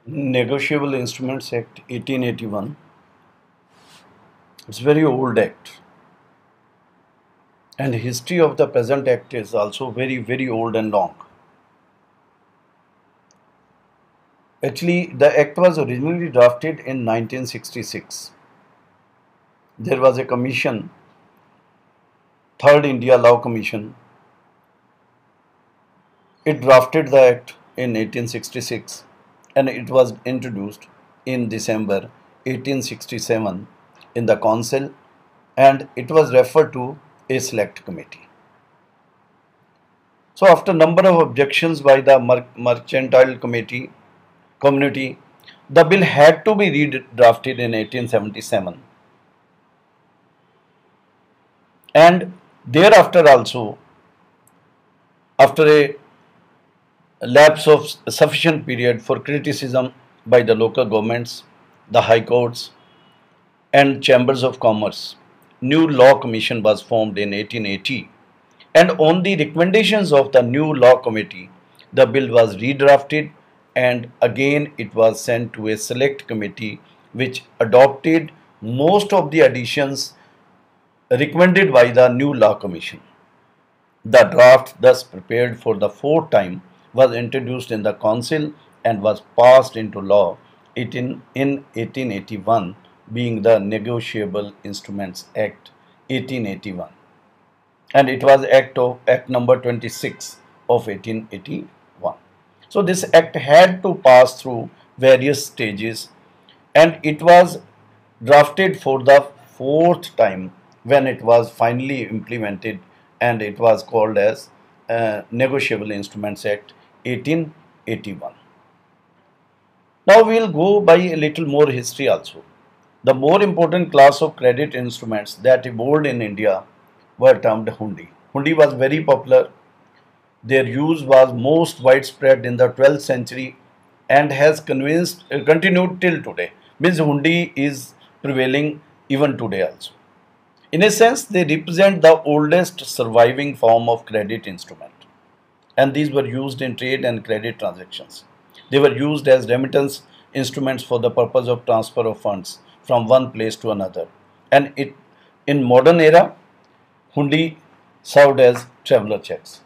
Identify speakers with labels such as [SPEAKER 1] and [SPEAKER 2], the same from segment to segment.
[SPEAKER 1] Negotiable Instruments Act 1881. It's a very old act, and the history of the present act is also very old and long. Actually, the act was originally drafted in 1966. There was a commission, Third India Law Commission. It drafted the act in 1866 and it was introduced in December 1867 in the council, and it was referred to a select committee. So after number of objections by the mercantile community, the bill had to be redrafted in 1877, and thereafter also, after a lapse of sufficient period for criticism by the local governments, the high courts and chambers of commerce, new law commission was formed in 1880, and on the recommendations of the new law committee, the bill was redrafted and again it was sent to a select committee which adopted most of the additions recommended by the new law commission. The draft, thus prepared for the fourth time, was introduced in the council and was passed into law in 1881, being the Negotiable Instruments Act 1881, and it was Act number 26 of 1881. So this act had to pass through various stages, and it was drafted for the fourth time when it was finally implemented, and it was called as Negotiable Instruments Act 1881. Now we will go by a little more history also. The more important class of credit instruments that evolved in India were termed hundi. Hundi was very popular. Their use was most widespread in the 12th century and has continued till today. Means hundi is prevailing even today also. In a sense, they represent the oldest surviving form of credit instrument, and these were used in trade and credit transactions. They were used as remittance instruments for the purpose of transfer of funds from one place to another. And in modern era, hundi served as traveler checks.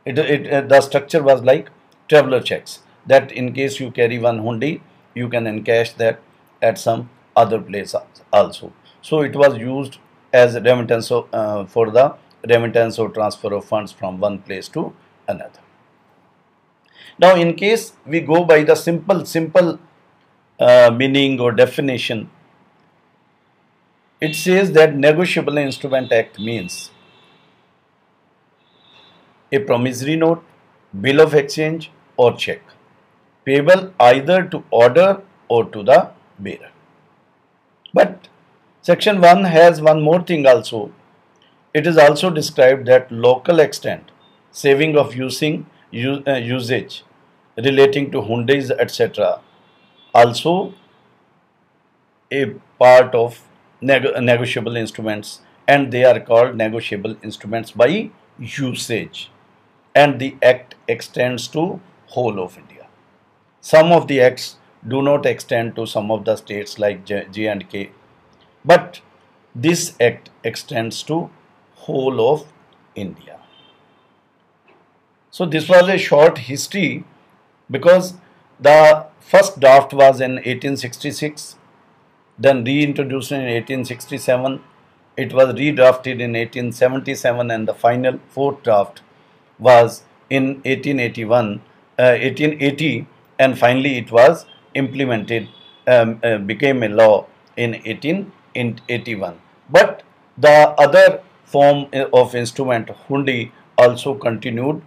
[SPEAKER 1] The structure was like traveler checks, that in case you carry one hundi, you can encash that at some other place also. So it was used as remittance for the remittance or transfer of funds from one place to another. Now, in case we go by the simple meaning or definition, it says that Negotiable Instrument Act means a promissory note, bill of exchange or check, payable either to order or to the bearer. But Section 1 has one more thing also. It is also described that local extent, saving of usage relating to hundis, etc., also a part of negotiable instruments, and they are called negotiable instruments by usage, and the act extends to whole of India. Some of the acts do not extend to some of the states like J and K, but this act extends to whole of India. So this was a short history, because the first draft was in 1866, then reintroduced in 1867, it was redrafted in 1877, and the final fourth draft was in 1880, and finally it was implemented, became a law in 1881. But the other form of instrument, hundi, also continued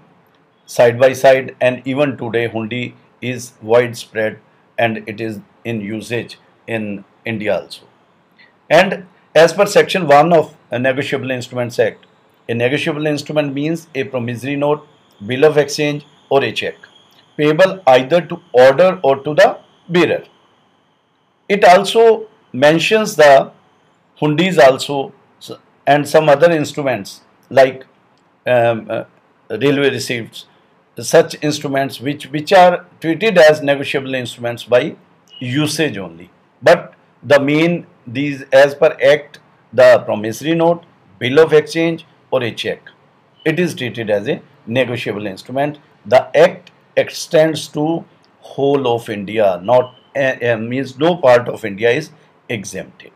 [SPEAKER 1] side by side, and even today hundi is widespread and it is in usage in India also. And as per Section 1 of a Negotiable Instruments Act, a negotiable instrument means a promissory note, bill of exchange or a check, payable either to order or to the bearer. It also mentions the hundis also, and some other instruments like railway receipts, such instruments which are treated as negotiable instruments by usage only. But the main, these as per Act, the promissory note, bill of exchange or a check, it is treated as a negotiable instrument. The Act extends to whole of India, not means no part of India is exempted.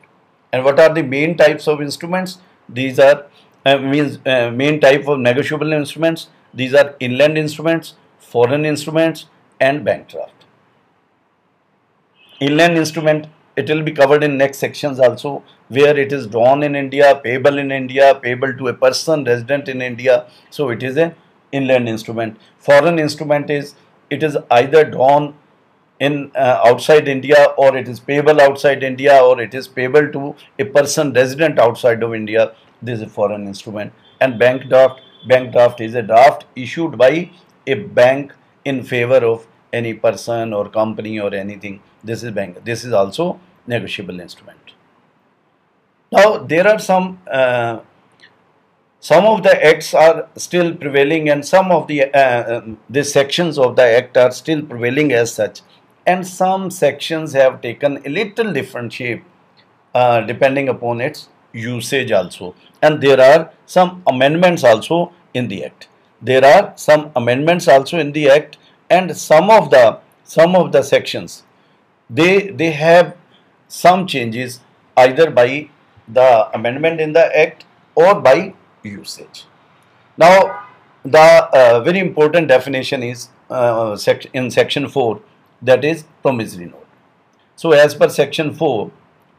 [SPEAKER 1] And what are the main types of instruments? These are main type of negotiable instruments. These are inland instruments, foreign instruments, and bank draft. Inland instrument, it will be covered in next sections also, where it is drawn in India, payable in India, payable to a person resident in India. So it is a inland instrument. Foreign instrument is, it is either drawn in outside India, or it is payable outside India, or it is payable to a person resident outside of India. This is a foreign instrument. And bank draft is a draft issued by a bank in favor of any person or company or anything. This is bank. This is also negotiable instrument. Now there are some of the acts are still prevailing, and some of the sections of the act are still prevailing as such, and some sections have taken a little different shape depending upon its usage also. And there are some amendments also in the act. There are some amendments also in the act, and some of the sections, they have some changes either by the amendment in the act or by usage. Now the very important definition is in section 4, that is promissory note. So as per section 4,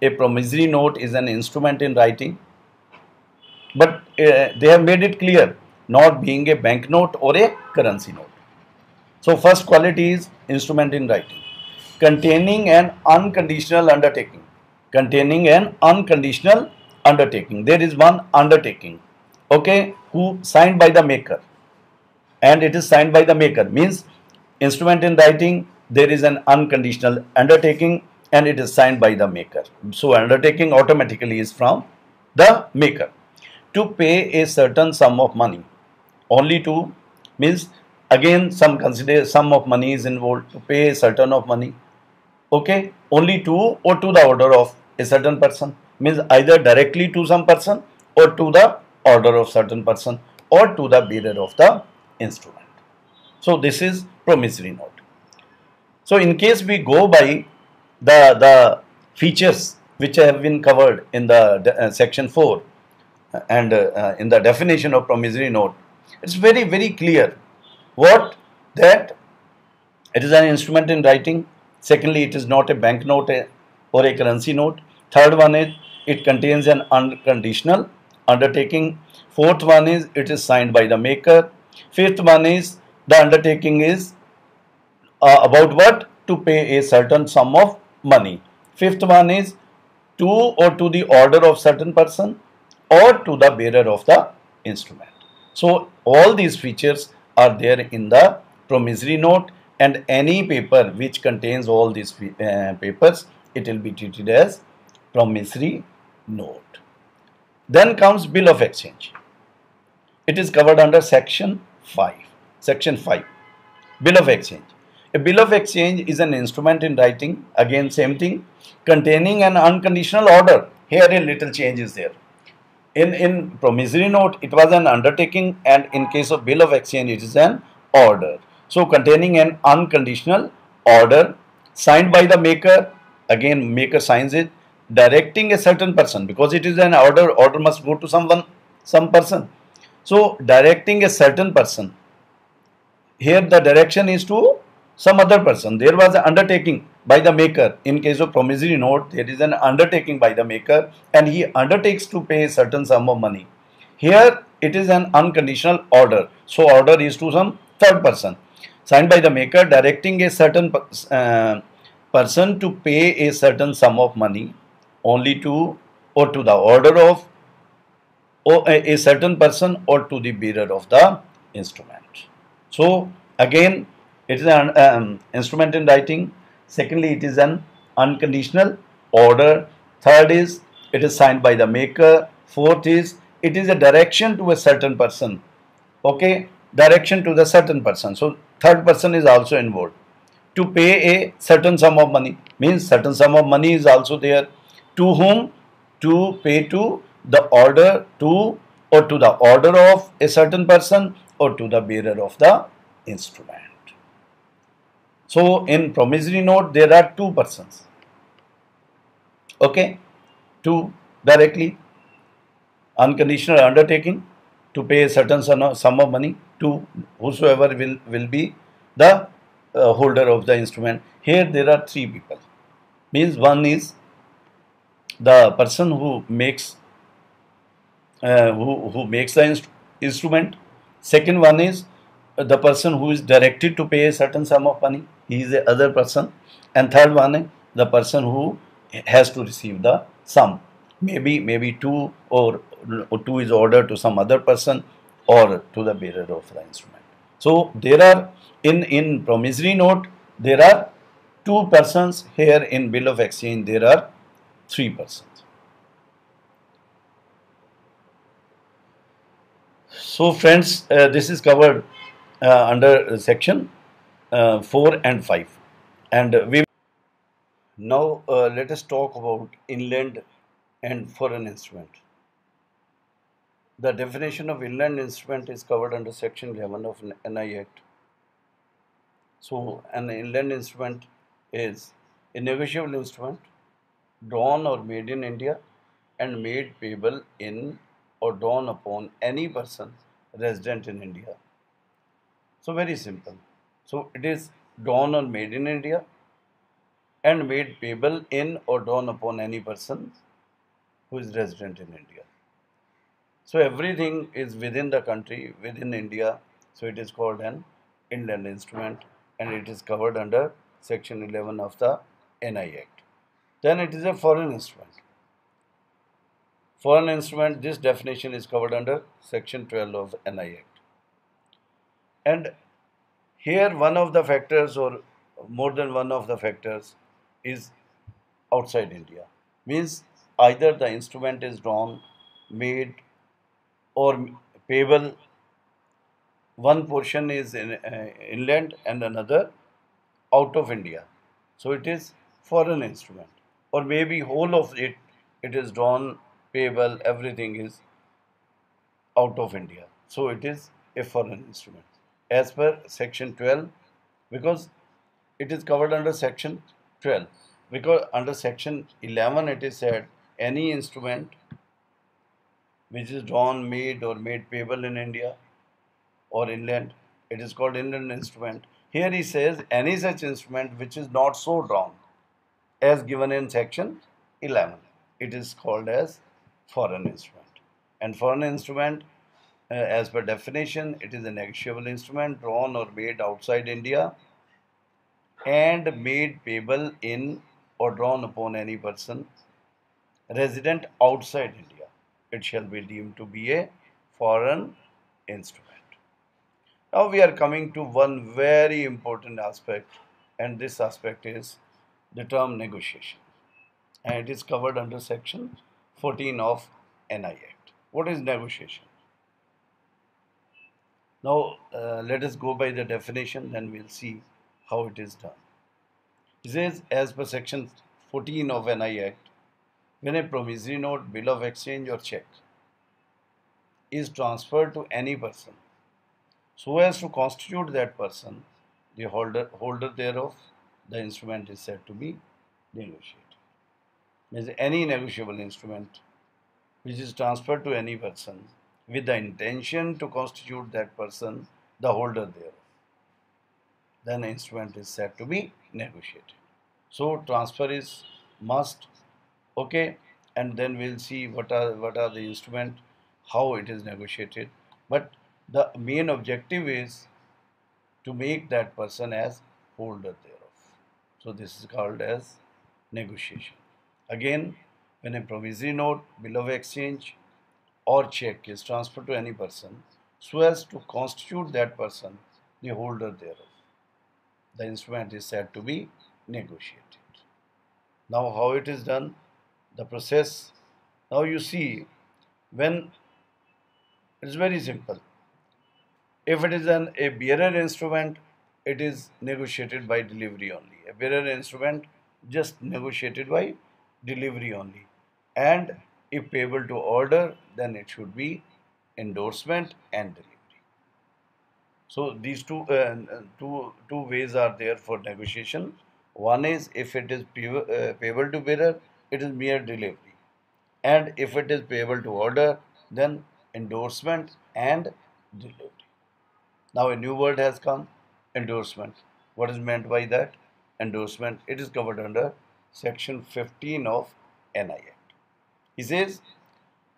[SPEAKER 1] a promissory note is an instrument in writing, but they have made it clear, not being a banknote or a currency note. So first quality is instrument in writing, containing an unconditional undertaking. Containing an unconditional undertaking. There is one undertaking, okay, who signed by the maker, and it is signed by the maker, means instrument in writing, there is an unconditional undertaking and it is signed by the maker. So undertaking automatically is from the maker. To pay a certain sum of money, only to, means again some consider sum of money is involved, to pay a certain of money, okay, only to or to the order of a certain person, means either directly to some person or to the order of certain person or to the bearer of the instrument. So this is promissory note. So in case we go by the features which have been covered in the section 4 and in the definition of promissory note, it's very, very clear what that it is an instrument in writing. Secondly, it is not a banknote or a currency note. Third one is it contains an unconditional undertaking. Fourth one is it is signed by the maker. Fifth one is the undertaking is about what? To pay a certain sum of money. Fifth one is to or to the order of certain person or to the bearer of the instrument. So all these features are there in the promissory note, and any paper which contains all these papers, it will be treated as promissory note. Then comes bill of exchange. It is covered under section 5. Section 5. Bill of exchange. A bill of exchange is an instrument in writing, again same thing, containing an unconditional order. Here a little change is there. In promissory note it was an undertaking, and in case of bill of exchange it is an order. So containing an unconditional order, signed by the maker, again maker signs it, directing a certain person, because it is an order must go to someone, some person. So directing a certain person, here the direction is to some other person. There was an undertaking by the maker. In case of promissory note, there is an undertaking by the maker and he undertakes to pay a certain sum of money. Here it is an unconditional order. So order is to some third person, signed by the maker, directing a certain person to pay a certain sum of money only to or to the order of a certain person or to the bearer of the instrument. So again it is an instrument in writing. Secondly, it is an unconditional order. Third is it is signed by the maker. Fourth is it is a direction to a certain person, okay, direction to the certain person. So third person is also involved. To pay a certain sum of money means certain sum of money is also there. To whom? To pay to the order to, or to the order of a certain person, or to the bearer of the instrument. So in promissory note there are two persons. Okay, two directly unconditional undertaking to pay a certain sum of money to whosoever will be the holder of the instrument. Here there are three people. Means one is the person who makes the instrument. Second one is the person who is directed to pay a certain sum of money. He is the other person. And third one is the person who has to receive the sum. Maybe two, or two is ordered to some other person or to the bearer of the instrument. So there are in promissory note there are two persons. Here in bill of exchange there are three persons. So friends, this is covered under section 4 and 5. And we now let us talk about inland and foreign instrument. The definition of inland instrument is covered under section 11 of NI Act. So an inland instrument is a negotiable instrument drawn or made in India and made payable in or drawn upon any person resident in India. So very simple. So it is drawn or made in India and made payable in or drawn upon any person who is resident in India. So everything is within the country, within India. So it is called an inland instrument and it is covered under section 11 of the NI Act. Then it is a foreign instrument. Foreign instrument, this definition is covered under section 12 of NI Act. And here one of the factors, or more than one of the factors, is outside India. Means either the instrument is drawn, made or payable. One portion is in inland and another out of India. So it is foreign instrument. Or maybe whole of it is drawn, payable, everything is out of India. So it is a foreign instrument. As per section 12, because it is covered under section 12. Because under section 11 it is said any instrument which is drawn, made or made payable in India or inland, it is called inland instrument. Here he says any such instrument which is not so drawn as given in section 11, it is called as foreign instrument. And foreign instrument, as per definition, it is a negotiable instrument drawn or made outside India and made payable in or drawn upon any person resident outside India. It shall be deemed to be a foreign instrument. Now we are coming to one very important aspect, and this aspect is the term negotiation. And it is covered under section 14 of NI Act. What is negotiation? Now let us go by the definition, then we'll see how it is done. It says, as per section 14 of NI Act, when a promissory note, bill of exchange or check is transferred to any person so as to constitute that person the holder thereof, the instrument is said to be negotiated. Means any negotiable instrument which is transferred to any person with the intention to constitute that person the holder thereof, then the instrument is said to be negotiated. So transfer is must, okay, and then we'll see what are the instrument, how it is negotiated. But the main objective is to make that person as holder thereof. So this is called as negotiation. Again, when a promissory note, bill of exchange or check is transferred to any person so as to constitute that person the holder thereof, the instrument is said to be negotiated. Now how it is done, the process. Now you see, when it is very simple. If it is a bearer instrument, it is negotiated by delivery only. A bearer instrument just negotiated by delivery only. And if payable to order, then it should be endorsement and delivery. So these two ways are there for negotiation. One is if it is payable to bearer, it is mere delivery. And if it is payable to order, then endorsement and delivery. Now a new word has come, endorsement. What is meant by that? Endorsement. It is covered under section 15 of NI Act. He says,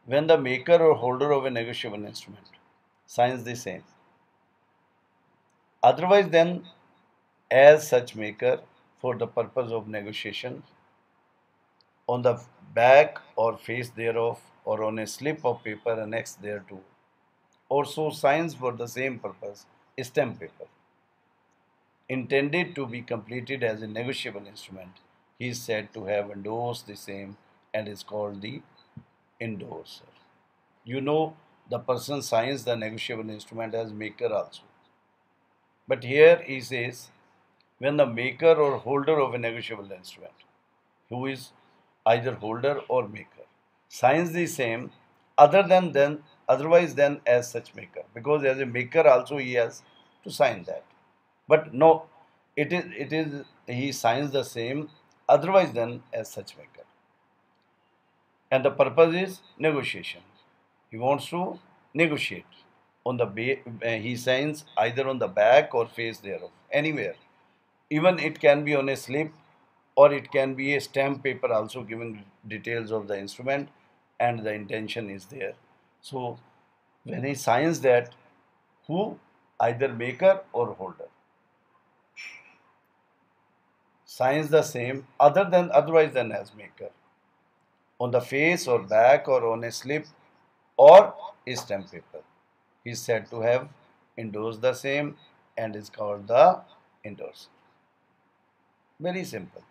[SPEAKER 1] when the maker or holder of a negotiable instrument signs the same, otherwise than as such maker for the purpose of negotiation, on the back or face thereof or on a slip of paper annexed thereto, also signs for the same purpose, stamp paper, intended to be completed as a negotiable instrument, he is said to have endorsed the same and is called the endorser. You know, the person signs the negotiable instrument as maker also. But here he says, when the maker or holder of a negotiable instrument, who is either holder or maker, signs the same, otherwise than as such maker, because as a maker also he has to sign that. But no, it is he signs the same, otherwise than as such maker. And the purpose is negotiation. He wants to negotiate. He signs either on the back or face thereof, anywhere. Even it can be on a slip or it can be a stamp paper also giving details of the instrument and the intention is there. So when he signs that, who? Either maker or holder signs the same, otherwise than as maker, on the face or back or on a slip or a stamp paper. He is said to have endorsed the same and is called the endorser. Very simple.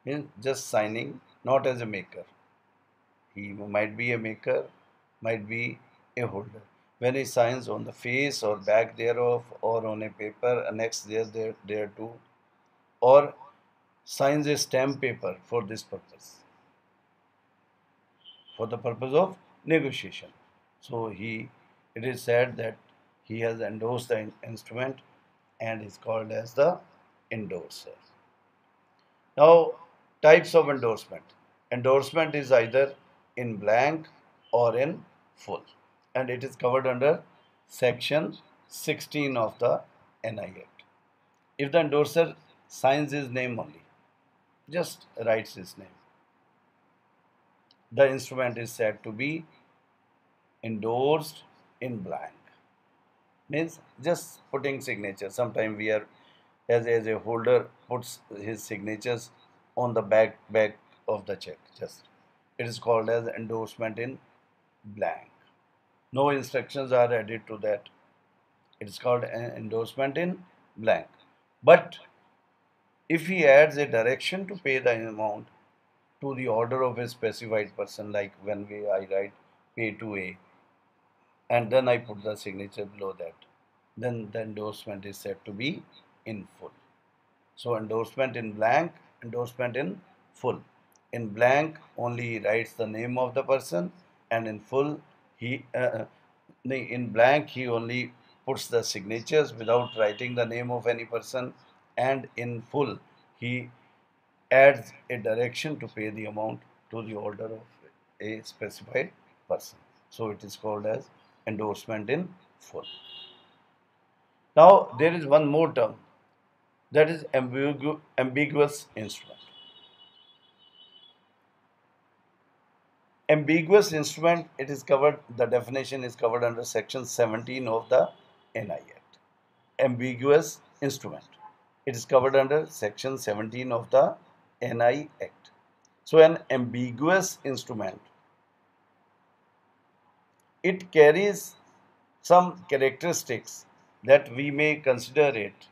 [SPEAKER 1] Means just signing, not as a maker. He might be a maker, might be a holder. When he signs on the face or back thereof or on a paper annexed thereto, or signs a stamp paper for this purpose, for the purpose of negotiation. So it is said that he has endorsed the instrument and is called as the endorser. Now, types of endorsement. Endorsement is either in blank or in full, and it is covered under section 16 of the NI Act. If the endorser signs his name only, just writes his name, the instrument is said to be endorsed in blank. Means just putting signature. Sometimes we are as a holder puts his signatures on the back of the check. Just it is called as endorsement in blank. No instructions are added to that. It is called an endorsement in blank. But if he adds a direction to pay the amount to the order of a specified person, like when I write pay to A, and then I put the signature below that, then the endorsement is said to be in full. So endorsement in blank, endorsement in full. In blank only he writes the name of the person, and in full in blank he only puts the signatures without writing the name of any person, and in full he adds a direction to pay the amount to the order of a specified person. So it is called as endorsement in full. Now there is one more term, that is ambiguous instrument. Ambiguous instrument, it is covered, the definition is covered under section 17 of the NI Act. Ambiguous instrument, it is covered under section 17 of the NI Act. So an ambiguous instrument, it carries some characteristics that we may consider it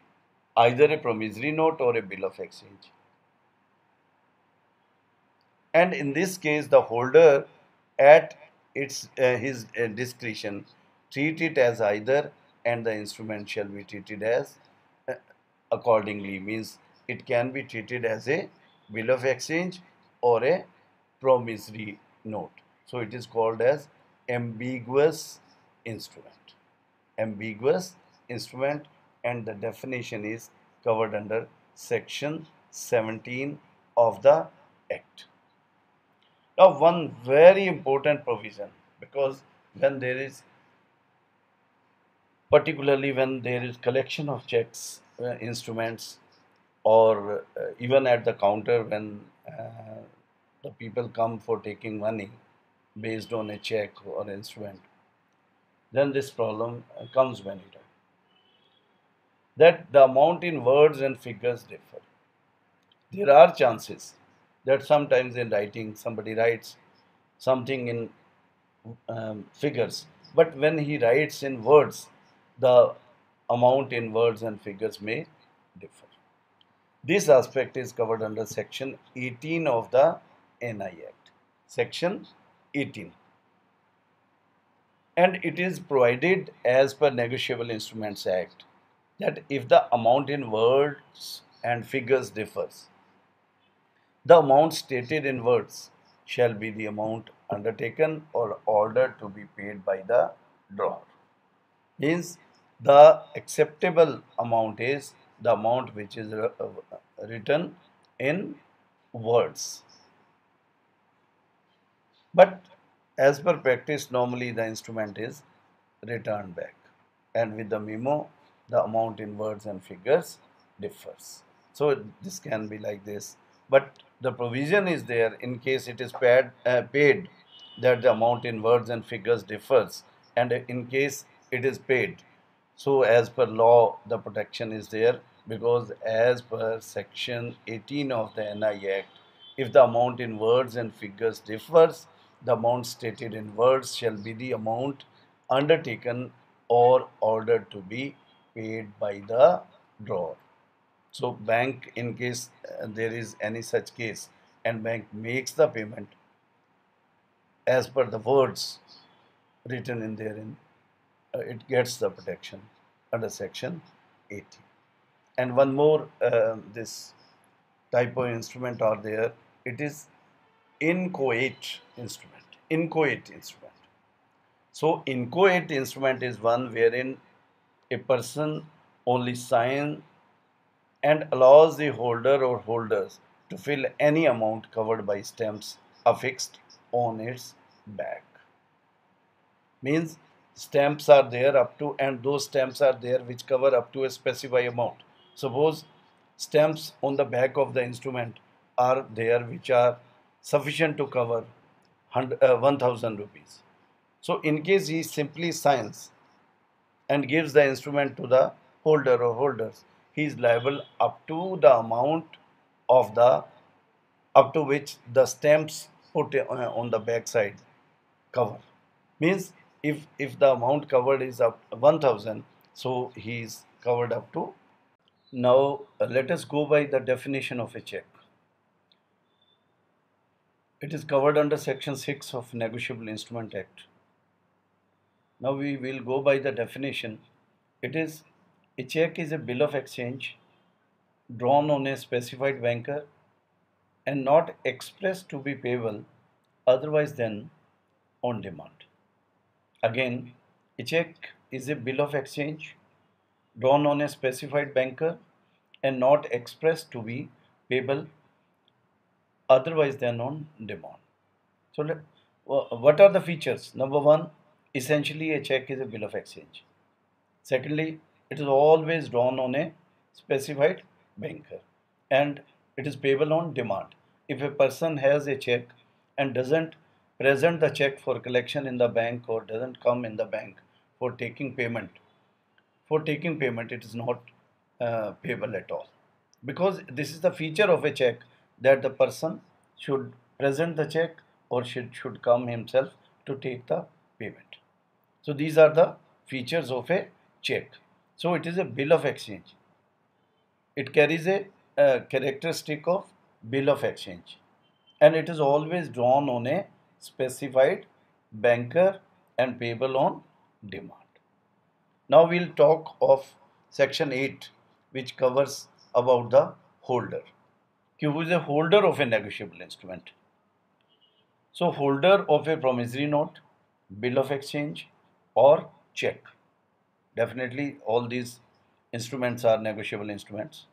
[SPEAKER 1] either a promissory note or a bill of exchange. And in this case, the holder at his discretion treat it as either and the instrument shall be treated as uh, accordingly. Means it can be treated as a bill of exchange or a promissory note. So it is called as ambiguous instrument. Ambiguous instrument, and the definition is covered under section 17 of the Act. Now, one very important provision, because when there is, particularly when there is collection of checks, instruments, or even at the counter when the people come for taking money based on a check or instrument, then this problem comes many times. That the amount in words and figures differ. There are chances that sometimes in writing somebody writes something in figures, but when he writes in words, the amount in words and figures may differ. This aspect is covered under section 18 of the NI Act. Section 18. And it is provided as per Negotiable Instruments Act that if the amount in words and figures differs, the amount stated in words shall be the amount undertaken or ordered to be paid by the drawer. Means the acceptable amount is the amount which is written in words. But as per practice, normally the instrument is returned back, and with the memo, the amount in words and figures differs. So this can be like this, but the provision is there in case it is paid that the amount in words and figures differs, and in case it is paid. So as per law, the protection is there, because as per section 18 of the NI Act, if the amount in words and figures differs, the amount stated in words shall be the amount undertaken or ordered to be paid by the drawer. So bank, in case there is any such case and bank makes the payment as per the words written in therein, it gets the protection under section 18. And one more, this type of instrument are there. It is inchoate instrument. Inchoate instrument. So inchoate instrument is one wherein a person only signs and allows the holder or holders to fill any amount covered by stamps affixed on its back. Means stamps are there up to, and those stamps are there which cover up to a specified amount. Suppose stamps on the back of the instrument are there which are sufficient to cover 1000 rupees. So in case he simply signs and gives the instrument to the holder or holders, he is liable up to the amount of the, up to which the stamps put on the back side cover. Means if the amount covered is up 1000, so he is covered up to. Now let us go by the definition of a check. It is covered under section 6 of Negotiable Instrument Act. Now we will go by the definition. It is, a check is a bill of exchange drawn on a specified banker and not expressed to be payable otherwise than on demand. Again, a check is a bill of exchange drawn on a specified banker and not expressed to be payable otherwise than on demand. So what are the features? Number one, essentially a check is a bill of exchange. Secondly, it is always drawn on a specified banker and it is payable on demand. If a person has a check and doesn't present the check for collection in the bank or doesn't come in the bank for taking payment, it is not payable at all. Because this is the feature of a check, that the person should present the check or should come himself to take the payment. So these are the features of a check. So it is a bill of exchange. It carries a characteristic of bill of exchange, and it is always drawn on a specified banker and payable on demand. Now we'll talk of section 8, which covers about the holder. Who is a holder of a negotiable instrument? So holder of a promissory note, bill of exchange or check. Definitely all these instruments are negotiable instruments.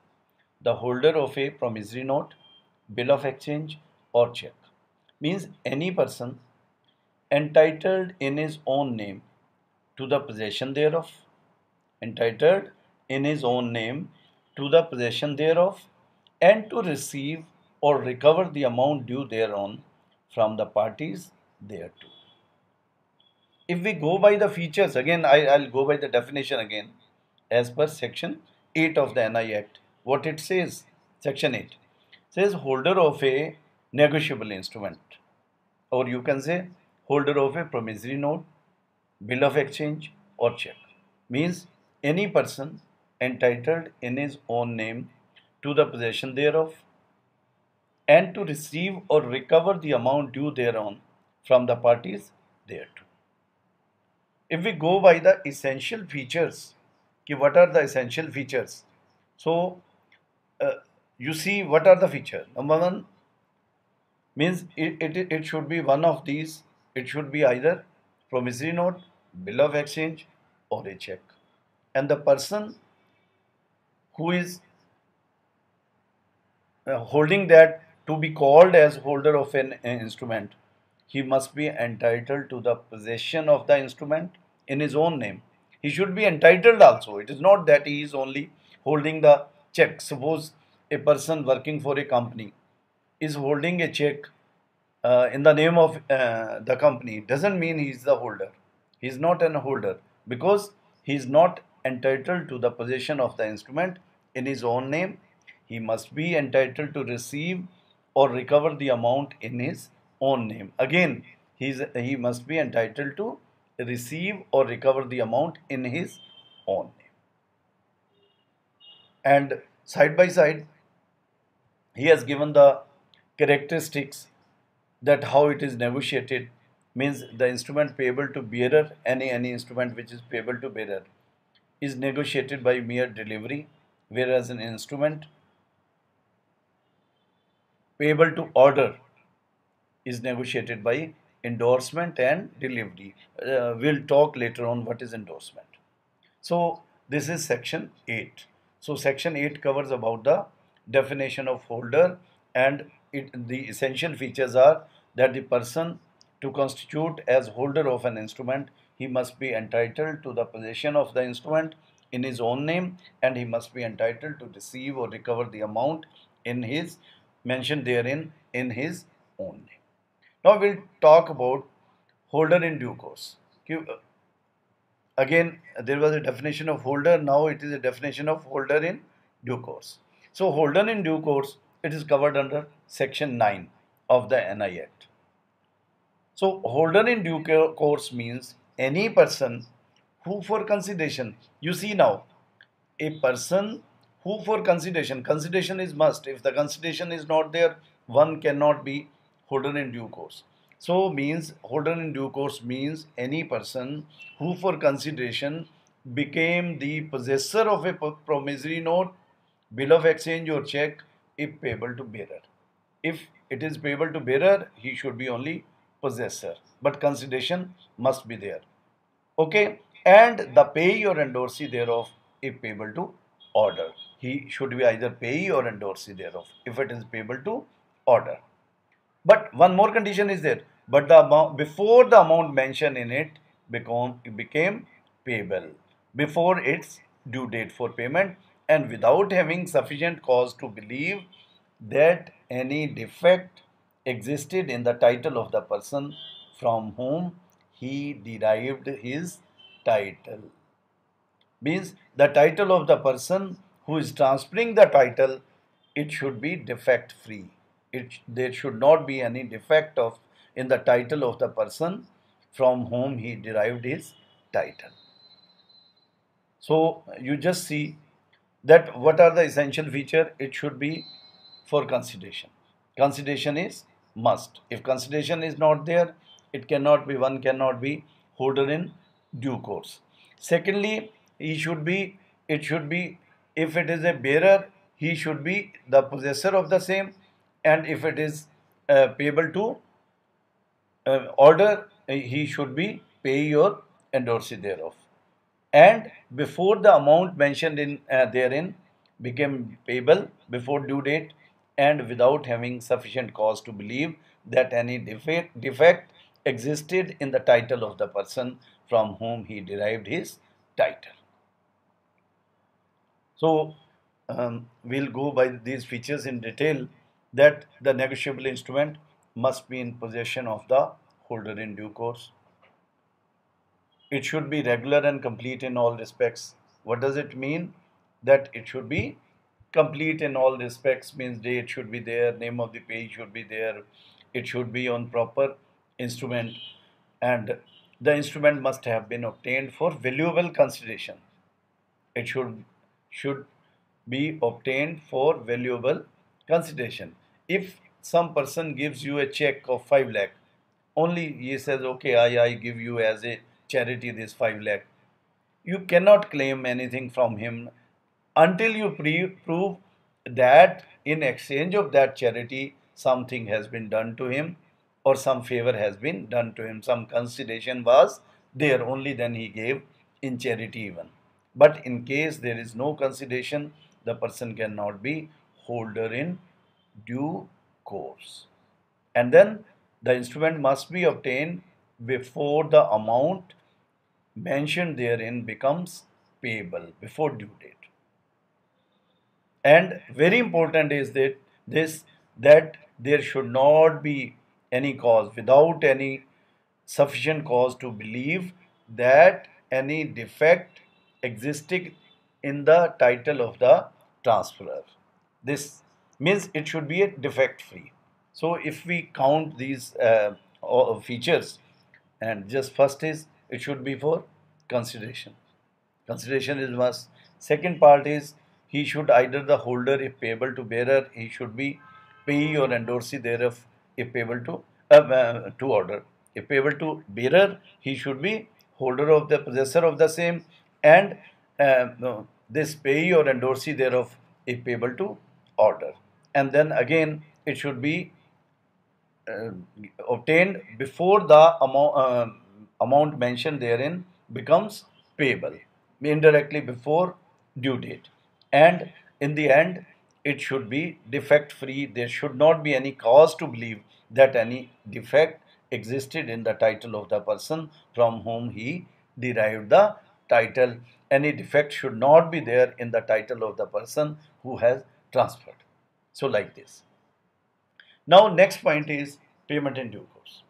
[SPEAKER 1] The holder of a promissory note, bill of exchange or check means any person entitled in his own name to the possession thereof, entitled in his own name to the possession thereof, and to receive or recover the amount due thereon from the parties thereto. If we go by the features, again I'll go by the definition again as per section 8 of the NI Act. What it says, section 8 says holder of a negotiable instrument, or you can say holder of a promissory note, bill of exchange or check, means any person entitled in his own name to the possession thereof and to receive or recover the amount due thereon from the parties thereto. If we go by the essential features, what are the essential features? So, you see what are the features. Number one means it should be one of these. It should be either promissory note, bill of exchange or a check. And the person who is holding that to be called as holder of an instrument, he must be entitled to the possession of the instrument in his own name. He should be entitled also. It is not that he is only holding the check. Suppose a person working for a company is holding a check in the name of the company. Doesn't mean he is the holder. He is not an holder because he is not entitled to the possession of the instrument in his own name. He must be entitled to receive or recover the amount in his own name. Again, he must be entitled to receive or recover the amount in his own name. And side by side, he has given the characteristics that how it is negotiated, means the instrument payable to bearer, any instrument which is payable to bearer, is negotiated by mere delivery, whereas an instrument payable to order is negotiated by endorsement and delivery. We'll talk later on what is endorsement. So this is section 8. So section 8 covers about the definition of holder, and the essential features are that the person to constitute as holder of an instrument, he must be entitled to the possession of the instrument in his own name, and he must be entitled to receive or recover the amount in his mentioned therein in his own name. Now we'll talk about holder in due course. Again, there was a definition of holder, now it is a definition of holder in due course. So holder in due course, it is covered under section 9 of the NI Act. So holder in due course means any person who for consideration, you see now, a person who for consideration is must. If the consideration is not there, one cannot be holder in due course. So means holder in due course means any person who for consideration became the possessor of a promissory note, bill of exchange or check if payable to bearer. If it is payable to bearer, he should be only possessor, but consideration must be there. Okay, and the payee or endorsee thereof if payable to order. He should be either payee or endorsee thereof if it is payable to order. But one more condition is there. But the amount before the amount mentioned in it became payable before its due date for payment, and without having sufficient cause to believe that any defect existed in the title of the person from whom he derived his title. Means the title of the person who is transferring the title, it should be defect free. There should not be any defect in the title of the person from whom he derived his title. So you just see that what are the essential feature. It should be for consideration. Consideration is must. If consideration is not there, one cannot be holder in due course. Secondly, he should be, it should be, if it is a bearer, he should be the possessor of the same, and if it is payable to order, he should be payee or endorsee thereof. And before the amount mentioned in therein became payable before due date, and without having sufficient cause to believe that any defect existed in the title of the person from whom he derived his title. So we'll go by these features in detail, that the negotiable instrument must be in possession of the holder in due course. It should be regular and complete in all respects. What does it mean? That it should be complete in all respects means date should be there, name of the page should be there, it should be on proper instrument, and the instrument must have been obtained for valuable consideration. It should be obtained for valuable consideration. If some person gives you a check of 5 lakh, only he says, okay, I give you as a charity this 5 lakh. You cannot claim anything from him until you prove that in exchange of that charity, something has been done to him, or some favor has been done to him, some consideration was there, only then he gave in charity even. But in case there is no consideration, the person cannot be holder in due course. And then the instrument must be obtained before the amount mentioned therein becomes payable, before due date. And very important is that there should not be any cause, without any sufficient cause to believe that any defect existed in the title of the transferor. This means it should be a defect free. So if we count these features, and just first is it should be for consideration. Consideration is must. Second part is he should either the holder if payable to bearer, he should be payee or endorsee thereof if payable to order. If payable to bearer, he should be holder of the possessor of the same, and no, this payee or endorsee thereof if payable to order. And then again it should be uh, obtained before the amount mentioned therein becomes payable, indirectly before due date. And in the end, it should be defect free. There should not be any cause to believe that any defect existed in the title of the person from whom he derived the title. Any defect should not be there in the title of the person who has transferred. So like this. Now, next point is payment in due course.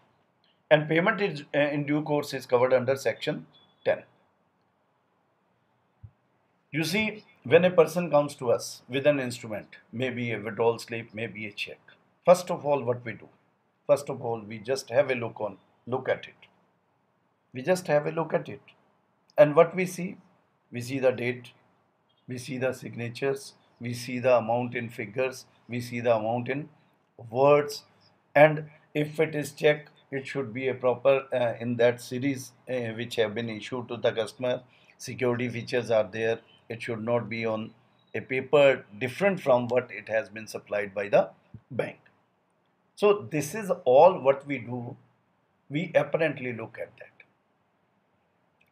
[SPEAKER 1] And payment in due course is covered under section 10. You see, when a person comes to us with an instrument, maybe a withdrawal slip, maybe a check, first of all, what we do? First of all, we just have a look at it. We just have a look at it. And what we see? We see the date, we see the signatures, we see the amount in figures, we see the amount in words, and if it is check, it should be a proper in that series which have been issued to the customer. Security features are there. It should not be on a paper different from what it has been supplied by the bank. So this is all what we do. We apparently look at that.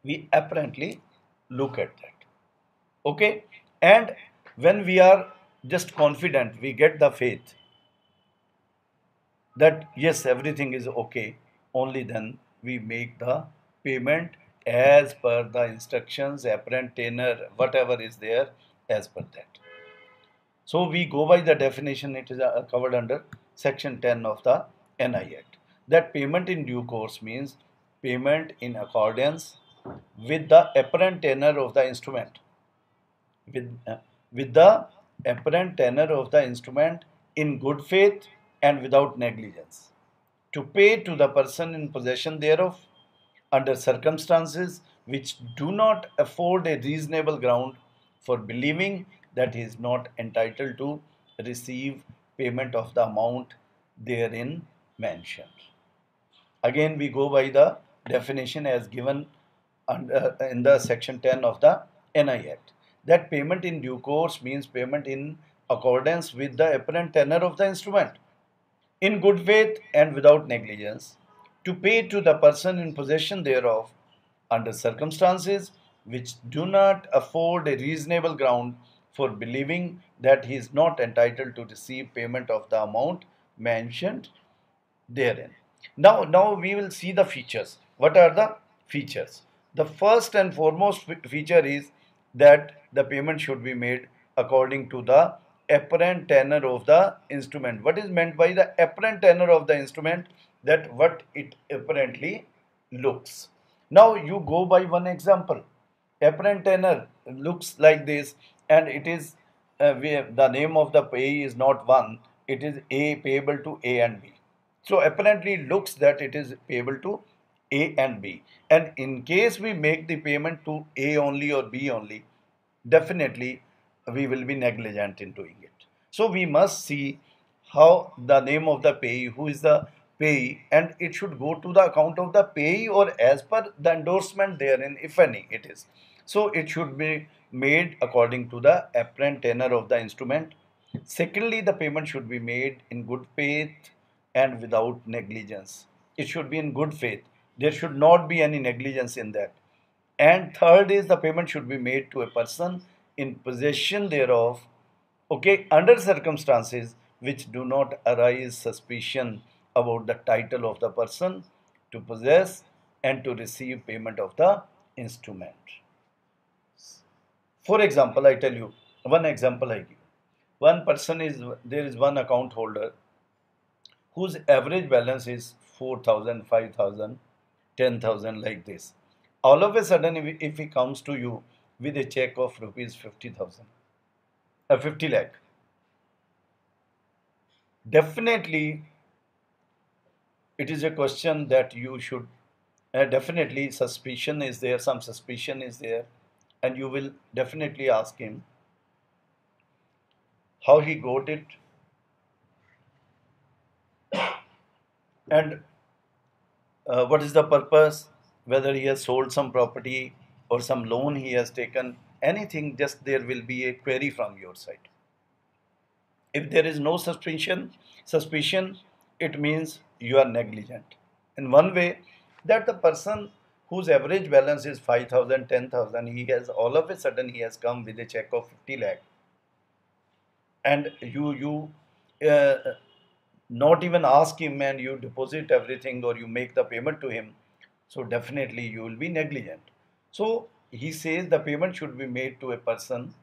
[SPEAKER 1] We apparently look at that. Okay, and when we are just confident, we get the faith that yes, everything is okay, only then we make the payment as per the instructions, apparent tenor, whatever is there as per that. So we go by the definition, it is covered under section 10 of the NI Act, that payment in due course means payment in accordance with the apparent tenor of the instrument, with, uh, with the apparent tenor of the instrument, in good faith and without negligence, to pay to the person in possession thereof under circumstances which do not afford a reasonable ground for believing that he is not entitled to receive payment of the amount therein mentioned. Again, we go by the definition as given under, in the section 10 of the NI Act. That payment in due course means payment in accordance with the apparent tenor of the instrument, in good faith and without negligence, to pay to the person in possession thereof under circumstances which do not afford a reasonable ground for believing that he is not entitled to receive payment of the amount mentioned therein. Now we will see the features. What are the features? The first and foremost feature is that the payment should be made according to the apparent tenor of the instrument. What is meant by the apparent tenor of the instrument? That what it apparently looks. Now you go by one example. Apparent tenor looks like this, and it is the name of the payee is not one. It is A, payable to A and B. So apparently it looks that it is payable to A and B. And in case we make the payment to A only or B only, definitely we will be negligent in doing it. So we must see how the name of the payee, who is the payee, and it should go to the account of the payee or as per the endorsement therein, if any it is. So it should be made according to the apparent tenor of the instrument. Secondly, the payment should be made in good faith and without negligence. It should be in good faith. There should not be any negligence in that. And third is the payment should be made to a person in possession thereof, okay, under circumstances which do not arise suspicion about the title of the person to possess and to receive payment of the instrument. For example, I tell you one example I give. One person is, there is one account holder whose average balance is 4,000, 5,000, 10,000, like this. All of a sudden, if he comes to you with a check of rupees 50,000, 50 lakh, definitely it is a question that you should, definitely suspicion is there, some suspicion is there, and you will definitely ask him how he got it, and what is the purpose, whether he has sold some property or some loan he has taken, anything, just there will be a query from your side. If there is no suspicion, it means you are negligent. In one way, that the person whose average balance is 5,000, 10,000, he has all of a sudden he has come with a check of 50 lakh, and you not even ask him and you deposit everything or you make the payment to him, so definitely you will be negligent. So he says the payment should be made to a person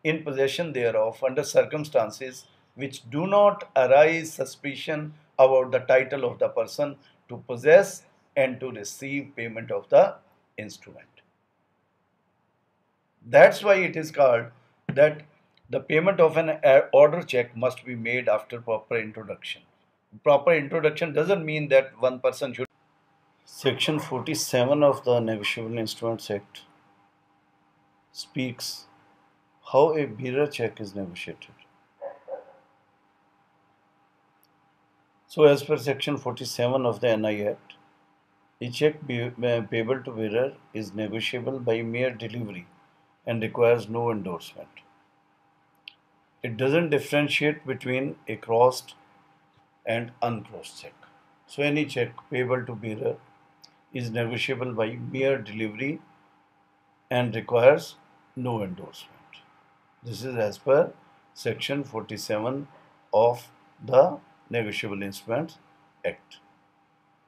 [SPEAKER 1] in possession thereof under circumstances which do not arise suspicion about the title of the person to possess and to receive payment of the instrument. That's why it is called that the payment of an order check must be made after proper introduction. Proper introduction doesn't mean that one person should. Section 47 of the Negotiable Instruments Act speaks how a bearer check is negotiated. So as per section 47 of the NI Act, a check payable to bearer is negotiable by mere delivery and requires no endorsement. It doesn't differentiate between a crossed and uncrossed check. So any check payable to bearer is negotiable by mere delivery and requires no endorsement. This is as per section 47 of the Negotiable Instruments Act.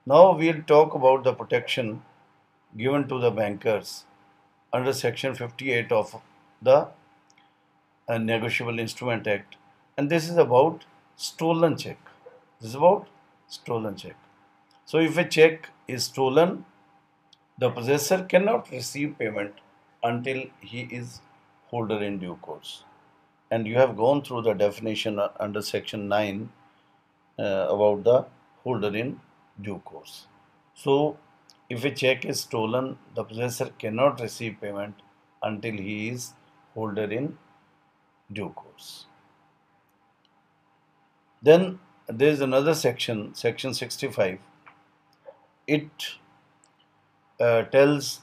[SPEAKER 1] Now we'll talk about the protection given to the bankers under section 58 of the Negotiable Instrument Act, and this is about stolen check. This is about stolen check. So if a check is stolen, the possessor cannot receive payment until he is holder in due course. And you have gone through the definition under section 9 about the holder in due course. So if a check is stolen, the possessor cannot receive payment until he is holder in due course. Then there is another section, section 65. It tells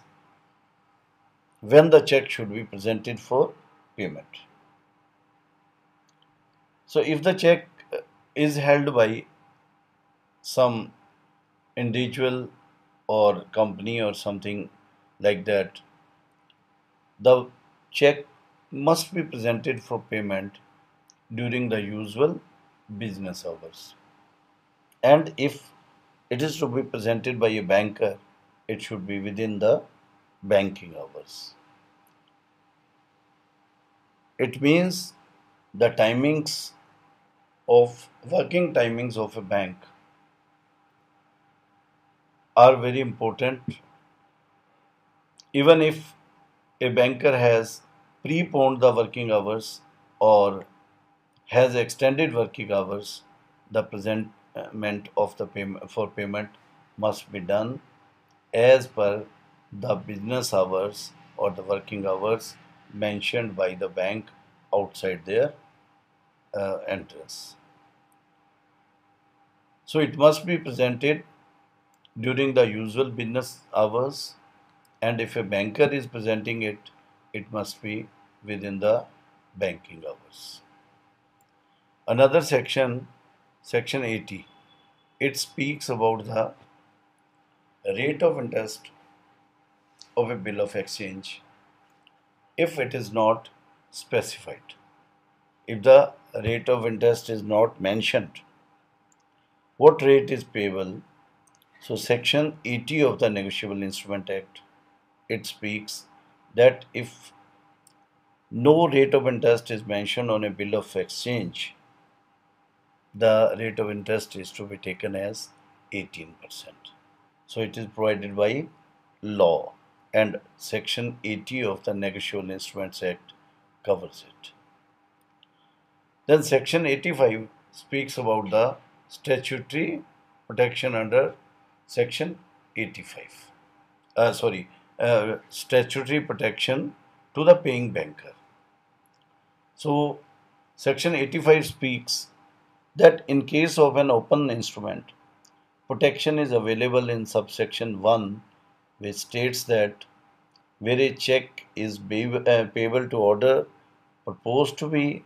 [SPEAKER 1] when the check should be presented for payment. So if the check is held by some individual or company or something like that, the check must be presented for payment during the usual business hours. And if it is to be presented by a banker, it should be within the banking hours. It means the timings of working timings of a bank are very important. Even if a banker has preponed the working hours or has extended working hours, the presentment of the payment for payment must be done as per the business hours or the working hours mentioned by the bank outside their entrance. So it must be presented during the usual business hours, and if a banker is presenting it, it must be within the banking hours. Another section, section 80, it speaks about the rate of interest of a bill of exchange if it is not specified. If the rate of interest is not mentioned, what rate is payable? So section 80 of the Negotiable Instrument Act, it speaks that if no rate of interest is mentioned on a bill of exchange, the rate of interest is to be taken as 18%. So it is provided by law, and section 80 of the Negotiable Instruments Act covers it. Then section 85 speaks about the statutory protection under section 85. Statutory protection to the paying banker. So section 85 speaks that in case of an open instrument, protection is available in subsection 1, which states that where a check is payable to order proposed to be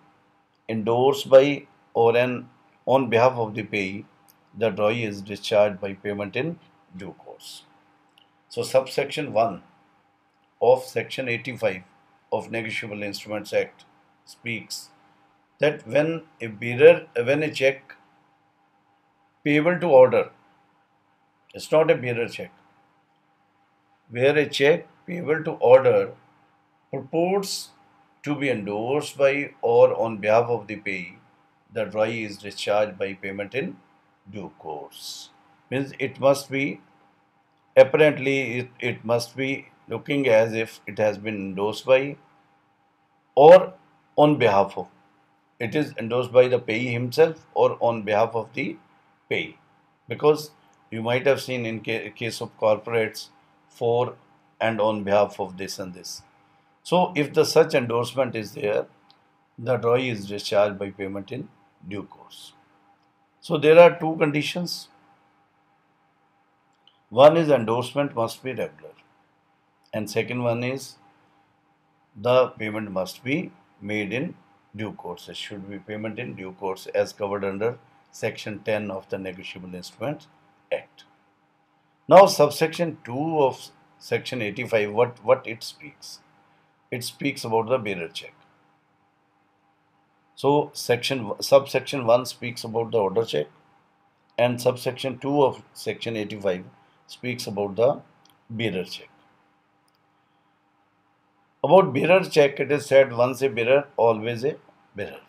[SPEAKER 1] endorsed by or an on behalf of the payee, the drawee is discharged by payment in due course. So subsection 1 of section 85 of Negotiable Instruments Act speaks that when a check payable to order, it's not a bearer check, where a check payable to order purports to be endorsed by or on behalf of the payee, the drawee is discharged by payment in due course. Means it must be it must be looking as if it has been endorsed by or on behalf of. It is endorsed by the payee himself or on behalf of the payee. Because you might have seen in case of corporates for and on behalf of this and this. So if the such endorsement is there, the drawee is discharged by payment in due course. So there are two conditions. One is endorsement must be regular, and second one is the payment must be made in due course. It should be payment in due course as covered under section 10 of the Negotiable Instruments Act. Now subsection 2 of section 85, what it speaks? It speaks about the bearer check. So subsection 1 speaks about the order check, and subsection 2 of section 85 speaks about the bearer check. About bearer check, it is said once a bearer, always a bearer.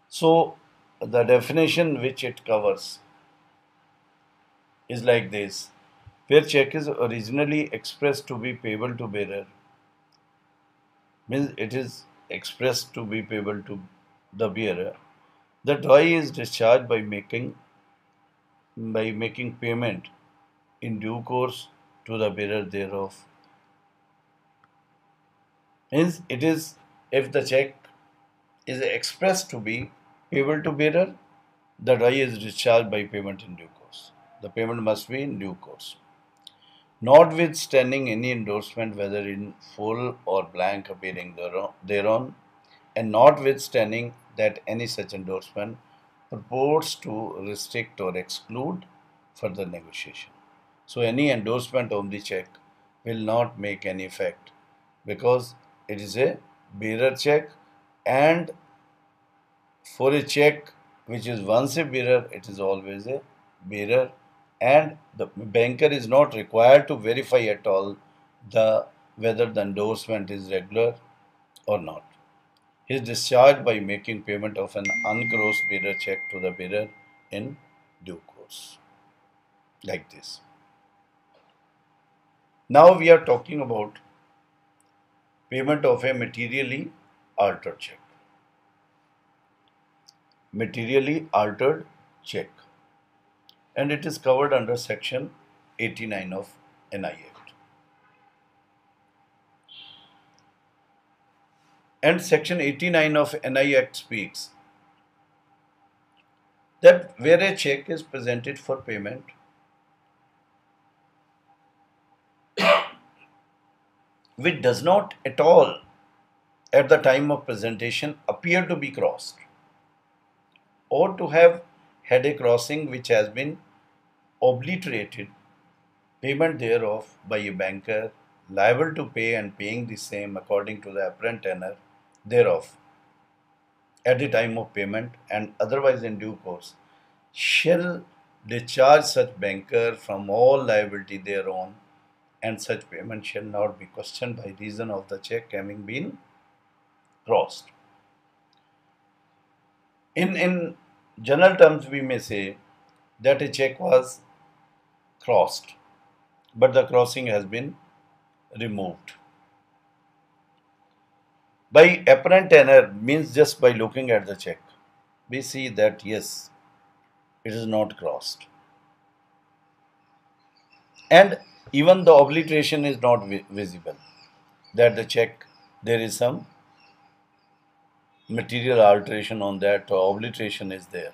[SPEAKER 1] So the definition which it covers is like this: where check is originally expressed to be payable to bearer, means it is expressed to be payable to the bearer, the drawee is discharged by making payment in due course to the bearer thereof. Hence, it is if the check is expressed to be payable to bearer, the drawee is discharged by payment in due course. The payment must be in due course. notwithstanding any endorsement whether in full or blank appearing thereon, and notwithstanding that any such endorsement purports to restrict or exclude further negotiation. So any endorsement on the check will not make any effect because it is a bearer check, and for a check which is once a bearer, it is always a bearer, and the banker is not required to verify at all the whether the endorsement is regular or not. He is discharged by making payment of an uncrossed bearer check to the bearer in due course. Like this. Now we are talking about payment of a materially altered check. Materially altered check. And it is covered under section 89 of NI Act. And section 89 of NI Act speaks that where a check is presented for payment, which does not at all at the time of presentation appear to be crossed, or to have had a crossing which has been obliterated, payment thereof by a banker liable to pay and paying the same according to the apparent tenor thereof at the time of payment and otherwise in due course, shall discharge such banker from all liability thereon, and such payment shall not be questioned by reason of the check having been crossed. In general terms, we may say that a check was crossed, but the crossing has been removed. By apparent tenor means just by looking at the check, we see that yes, it is not crossed. And even the obliteration is not visible, that the check, there is some material alteration on that, or obliteration is there.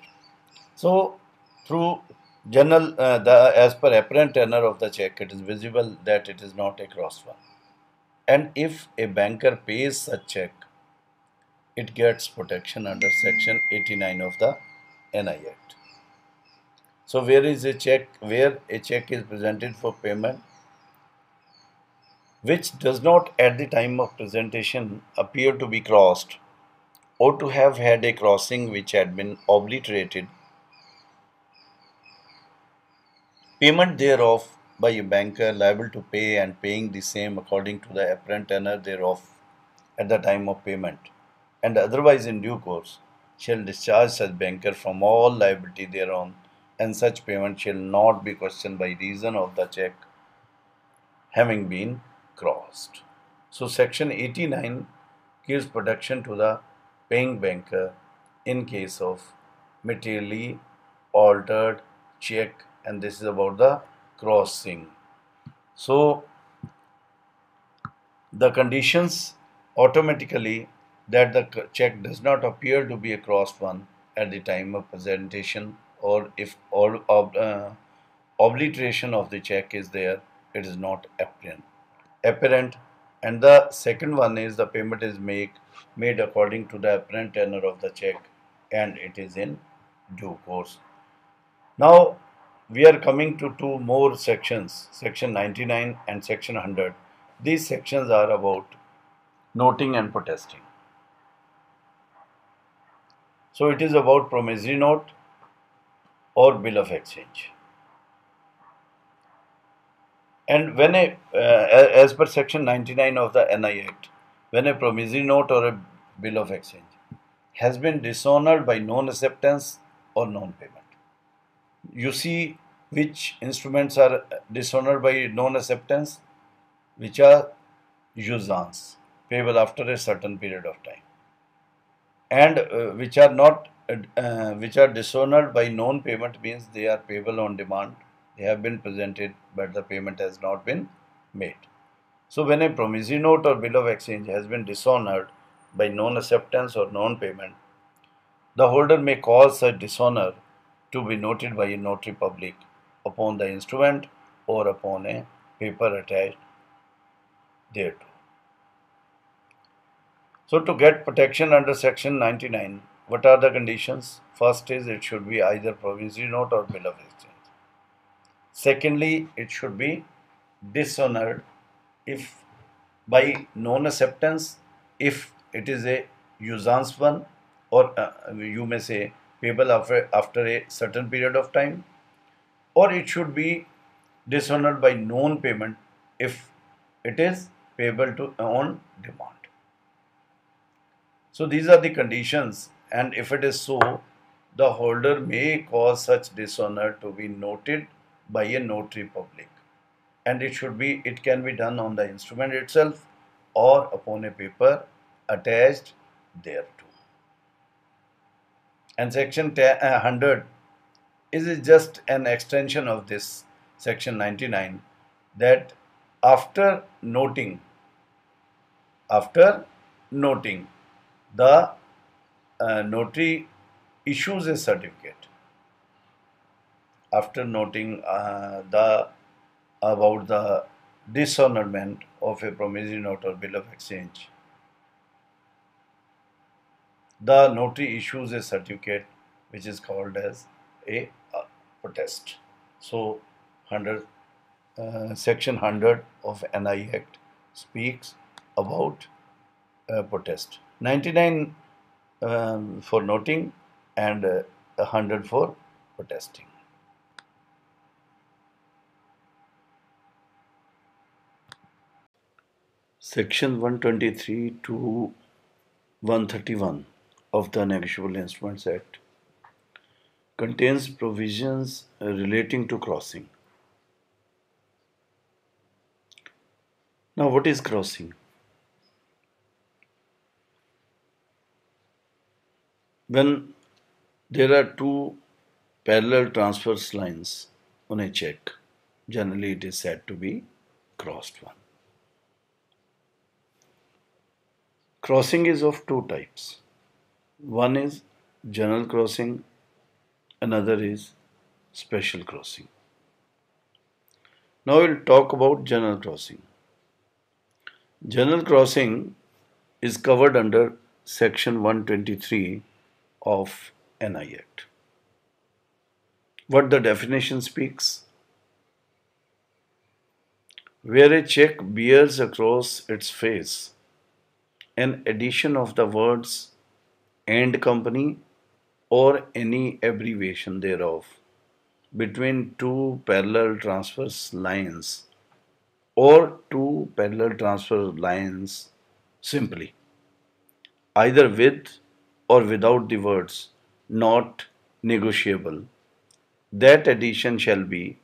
[SPEAKER 1] So, through general, as per apparent tenor of the check, it is visible that it is not a crossed one. And if a banker pays such check, it gets protection under section 89 of the NI Act. So, where a check is presented for payment, which does not at the time of presentation appear to be crossed, or to have had a crossing which had been obliterated, payment thereof by a banker liable to pay and paying the same according to the apparent tenor thereof at the time of payment, and otherwise in due course, shall discharge such banker from all liability thereon, and such payment shall not be questioned by reason of the check having been crossed. So section 89 gives protection to the paying banker in case of materially altered check, and this is about the crossing. So the conditions automatically that the check does not appear to be a crossed one at the time of presentation, or if all obliteration of the check is there, it is not apparent. And the second one is the payment is made according to the apparent tenor of the check, and it is in due course. Now we are coming to two more sections, section 99 and section 100. These sections are about noting and protesting. So it is about promissory note or bill of exchange. And when as per section 99 of the NI Act, when a promissory note or a bill of exchange has been dishonored by non-acceptance or non-payment, you see which instruments are dishonored by non-acceptance, which are usance, payable after a certain period of time, and which are not, which are dishonored by non-payment means they are payable on demand. They have been presented, but the payment has not been made. So when a promissory note or bill of exchange has been dishonored by non-acceptance or non-payment, the holder may cause such dishonor to be noted by a notary public upon the instrument or upon a paper attached thereto. So to get protection under section 99, what are the conditions? First is it should be either promissory note or bill of exchange. Secondly, it should be dishonored if by non-acceptance, if it is a usance one, or you may say payable after a certain period of time, or it should be dishonored by non-payment if it is payable to on demand. So these are the conditions, and if it is so, the holder may cause such dishonor to be noted by a notary public, and it can be done on the instrument itself or upon a paper attached thereto. And section 100 is just an extension of this section 99, that after noting the notary issues a certificate. After noting about the dishonorment of a promissory note or bill of exchange, the notary issues a certificate which is called as a protest. So, 100, section 100 of NI Act speaks about protest. 99 for noting and 100 for protesting. Section 123 to 131 of the Negotiable Instruments Act contains provisions relating to crossing. Now, what is crossing? When there are two parallel transverse lines on a check, generally it is said to be crossed one. Crossing is of two types. One is general crossing, another is special crossing. Now we'll talk about general crossing. General crossing is covered under section 123 of NI Act. What the definition speaks? Where a check bears across its face an addition of the words "and company" or any abbreviation thereof between two parallel transverse lines, or two parallel transverse lines simply, either with or without the words "not negotiable," that addition shall be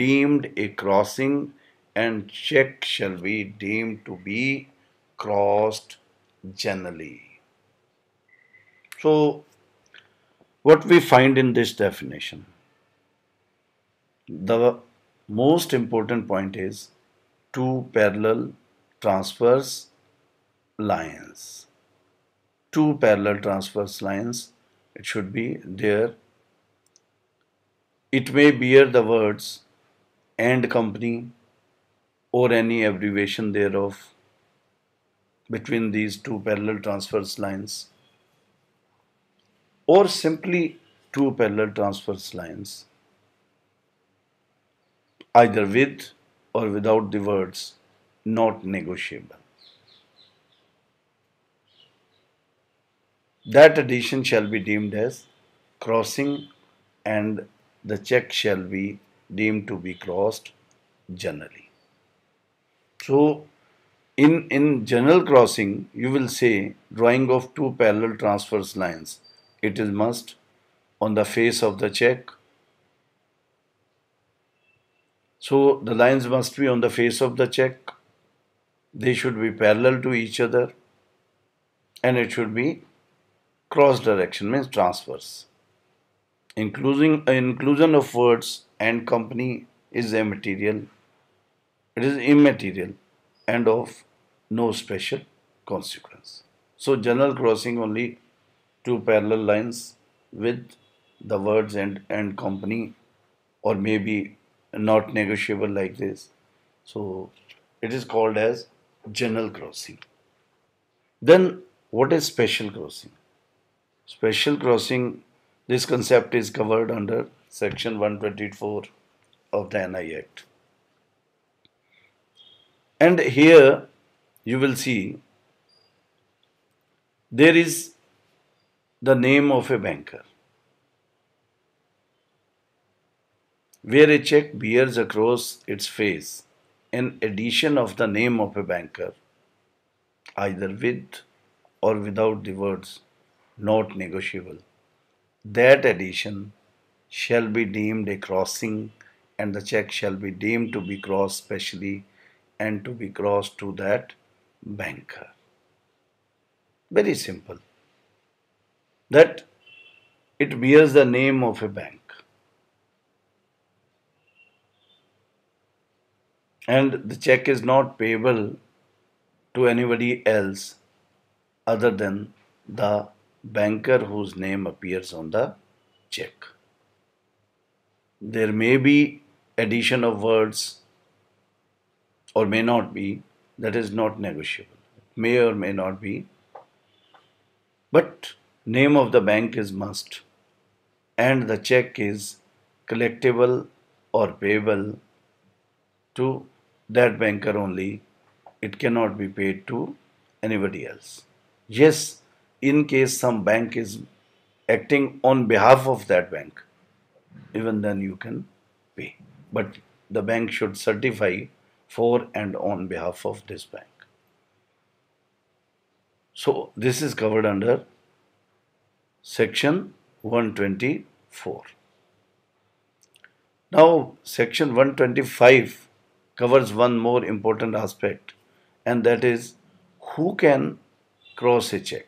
[SPEAKER 1] deemed a crossing and check shall be deemed to be crossed generally. So, what we find in this definition, the most important point is two parallel transverse lines. Two parallel transverse lines, it should be there. It may bear the words "and company" or any abbreviation thereof between these two parallel transverse lines, or simply two parallel transverse lines, either with or without the words "not negotiable." That addition shall be deemed as crossing and the check shall be deemed to be crossed generally. So, in general crossing, you will say drawing of two parallel transverse lines. It is must on the face of the check. So the lines must be on the face of the check. They should be parallel to each other, and it should be cross direction, means transverse. Inclusion of words "and company" is immaterial. It is immaterial and of no special consequence. So general crossing, only two parallel lines with the words "and company," or maybe "not negotiable" like this. So it is called as general crossing. Then what is special crossing? Special crossing, this concept is covered under section 124 of the NI Act. And here you will see there is the name of a banker, where a check bears across its face an addition of the name of a banker, either with or without the words not negotiable. That addition shall be deemed a crossing, and the check shall be deemed to be crossed specially and to be crossed to that banker. Very simple. That it bears the name of a bank, and the check is not payable to anybody else other than the banker whose name appears on the check. There may be addition of words or may not be, that is not negotiable. May or may not be, but name of the bank is must, and the check is collectible or payable to that banker only. It cannot be paid to anybody else. Yes, in case some bank is acting on behalf of that bank, even then you can pay. But the bank should certify for and on behalf of this bank. So this is covered under section 124. Now section 125 covers one more important aspect, and that is who can cross a check.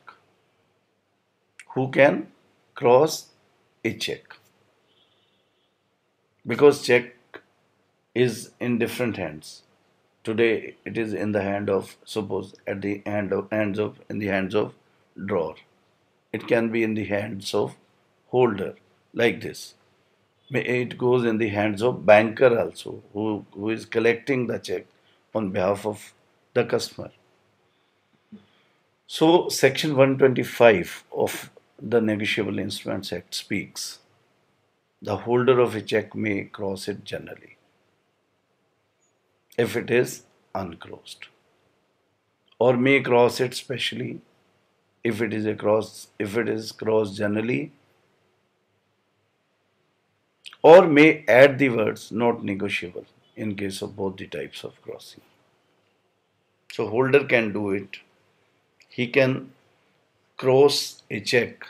[SPEAKER 1] Who can cross a check? Because check is in different hands. Today it is in the hand of, suppose at the in the hands of drawer. It can be in the hands of holder, like this. It goes in the hands of banker also, who is collecting the check on behalf of the customer. So section 125 of the Negotiable Instruments Act speaks the holder of a check may cross it generally if it is uncrossed, or may cross it specially if it is crossed generally, or may add the words not negotiable in case of both the types of crossing. So holder can do it. He can cross a check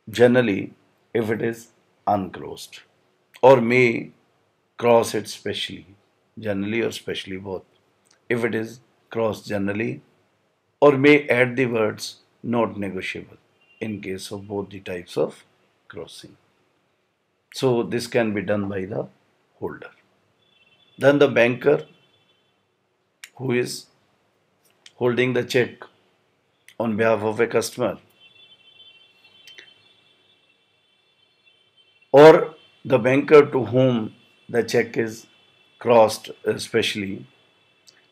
[SPEAKER 1] generally if it is uncrossed, or may cross it specially, generally or specially both, if it is crossed generally, or may add the words not negotiable in case of both the types of crossing. So this can be done by the holder. Then the banker who is holding the check on behalf of a customer, or the banker to whom the check is crossed specially,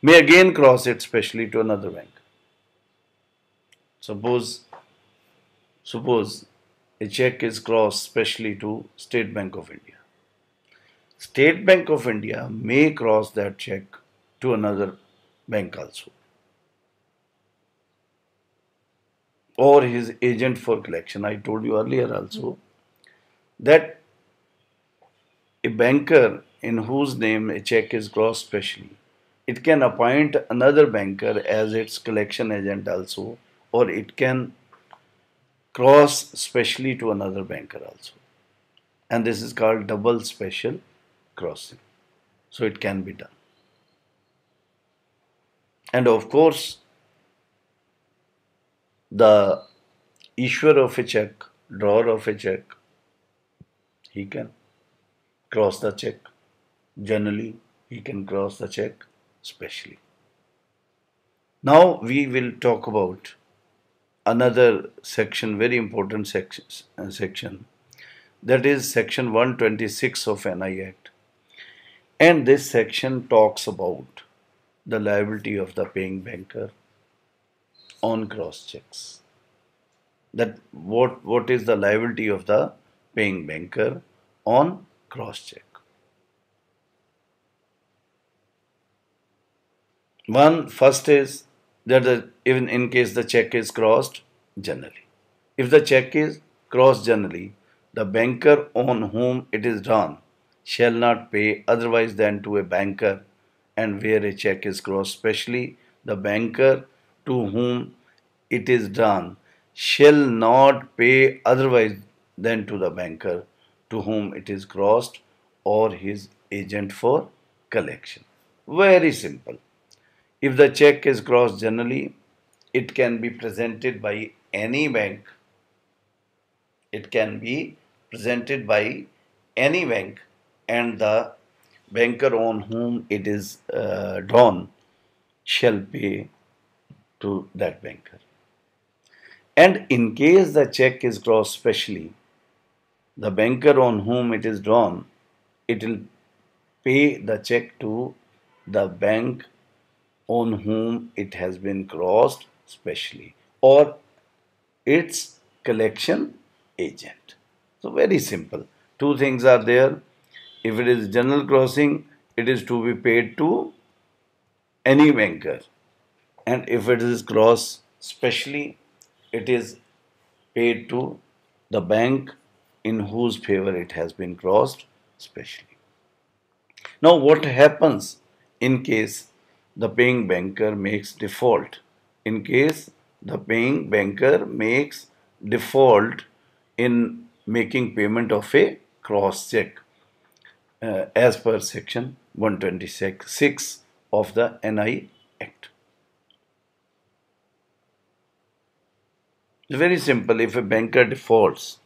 [SPEAKER 1] may again cross it specially to another bank. Suppose a check is crossed specially to State Bank of India. State Bank of India may cross that check to another bank also, or his agent for collection. I told you earlier also that a banker in whose name a check is crossed specially, it can appoint another banker as its collection agent also, or it can cross specially to another banker also. And this is called double special crossing. So it can be done. And of course, the issuer of a check, drawer of a check, he can cross the check. Generally, he can cross the check specially. Now we will talk about another section, very important section, that is section 126 of NI Act. And this section talks about the liability of the paying banker on cross checks. That what is the liability of the paying banker on cross check? One first is that even in case the check is crossed generally. If the check is crossed generally, the banker on whom it is drawn shall not pay otherwise than to a banker, and where a check is crossed specially, the banker to whom it is drawn shall not pay otherwise than to the banker to whom it is crossed or his agent for collection. Very simple. If the check is crossed generally, it can be presented by any bank. It can be presented by any bank, and the banker on whom it is drawn shall pay to that banker. And in case the check is crossed specially, the banker on whom it is drawn, it will pay the check to the bank on whom it has been crossed specially, or its collection agent. So very simple. Two things are there. If it is general crossing, it is to be paid to any banker. And if it is cross specially, it is paid to the bank in whose favor it has been crossed specially. Now, what happens in case the paying banker makes default? In case the paying banker makes default in making payment of a cross check as per section 126 of the NI Act. It's very simple. If a banker defaults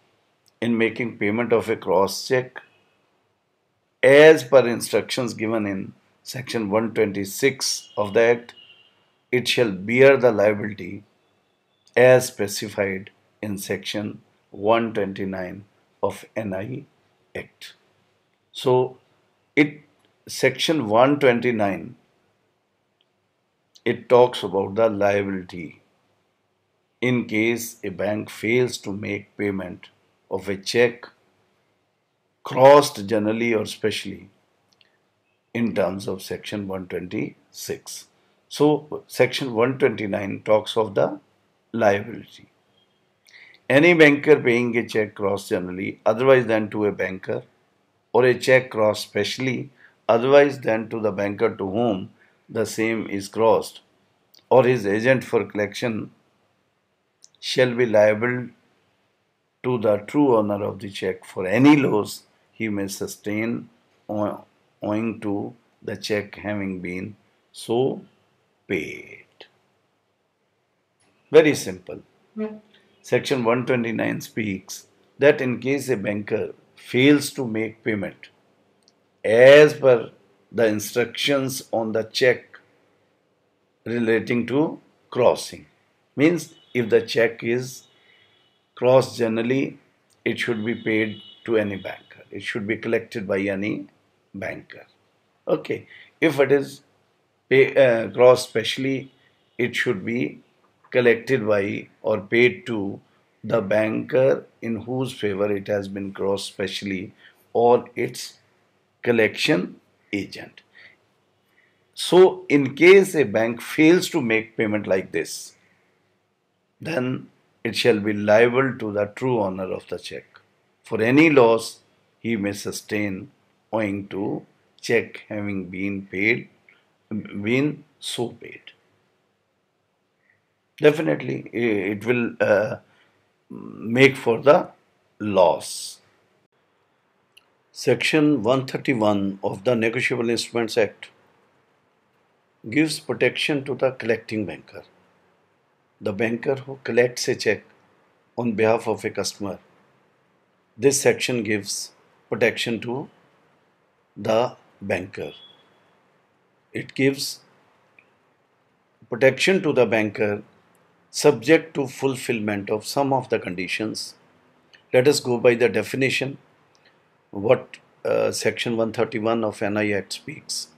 [SPEAKER 1] in making payment of a cross check as per instructions given in section 126 of the Act, it shall bear the liability as specified in section 129 of NI Act. So, section 129, it talks about the liability in case a bank fails to make payment of a check crossed generally or specially in terms of section 126. So, section 129 talks of the liability. Any banker paying a check crossed generally otherwise than to a banker, or a check crossed specially otherwise than to the banker to whom the same is crossed, or his agent for collection, shall be liable to the true owner of the check for any loss he may sustain owing to the check having been so paid. Very simple. Section 129 speaks that in case a banker fails to make payment as per the instructions on the check relating to crossing, means if the check is crossed generally, it should be paid to any banker. It should be collected by any banker. Okay. If it is crossed specially, it should be collected by or paid to the banker in whose favor it has been crossed specially, or its collection agent. So, in case a bank fails to make payment like this, then it shall be liable to the true owner of the check for any loss he may sustain owing to check having been so paid. Definitely, it will make for the loss. Section 131 of the Negotiable Instruments Act gives protection to the collecting banker. The banker who collects a check on behalf of a customer. This section gives protection to the banker. It gives protection to the banker subject to fulfillment of some of the conditions. Let us go by the definition. What Section 131 of NI Act speaks.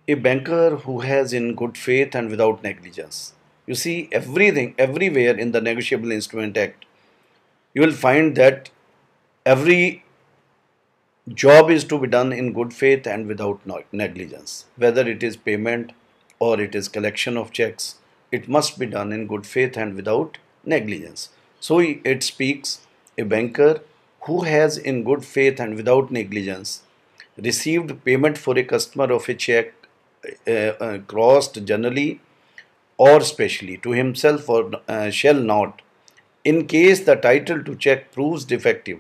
[SPEAKER 1] A banker who has in good faith and without negligence. You see, everything, everywhere in the Negotiable Instrument Act, you will find that every job is to be done in good faith and without negligence. Whether it is payment or it is collection of checks, it must be done in good faith and without negligence. So it speaks a banker who has in good faith and without negligence received payment for a customer of a check crossed generally or specially to himself or shall not, in case the title to check proves defective,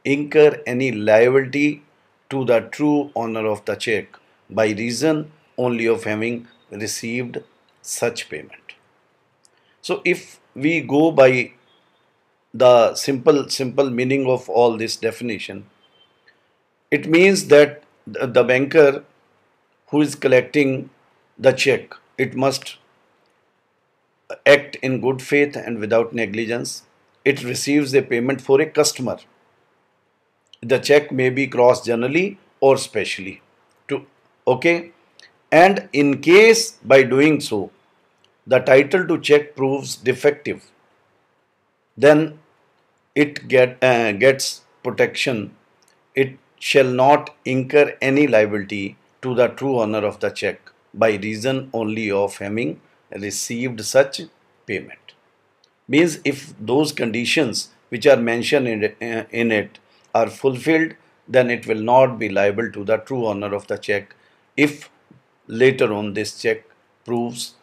[SPEAKER 1] incur any liability to the true owner of the check by reason only of having received such payment. So if we go by the simple meaning of all this definition, it means that the banker who is collecting the check, it must act in good faith and without negligence. It receives a payment for a customer. The check may be crossed generally or specially. Okay, and in case by doing so the title to check proves defective, then it gets protection. It shall not incur any liability to the true owner of the check by reason only of having received such payment. Means if those conditions which are mentioned in it are fulfilled, then it will not be liable to the true owner of the check if later on this check proves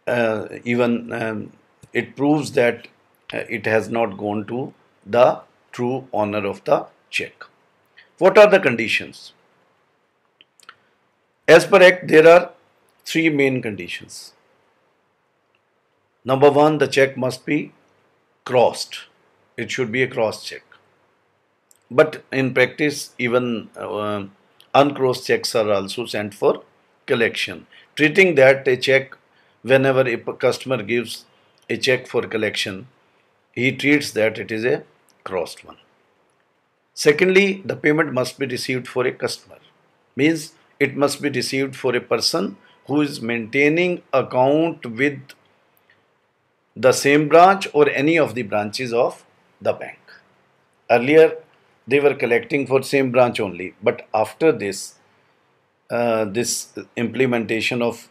[SPEAKER 1] it proves that it has not gone to the true owner of the check. What are the conditions? As per Act, there are three main conditions. Number one, the check must be crossed. It should be a cross check. But in practice, even uncrossed checks are also sent for collection, treating that a check, whenever a customer gives a check for collection, he treats that it is a crossed one. Secondly, the payment must be received for a customer. Means it must be received for a person who is maintaining account with the same branch or any of the branches of the bank. Earlier, they were collecting for same branch only, but after this implementation of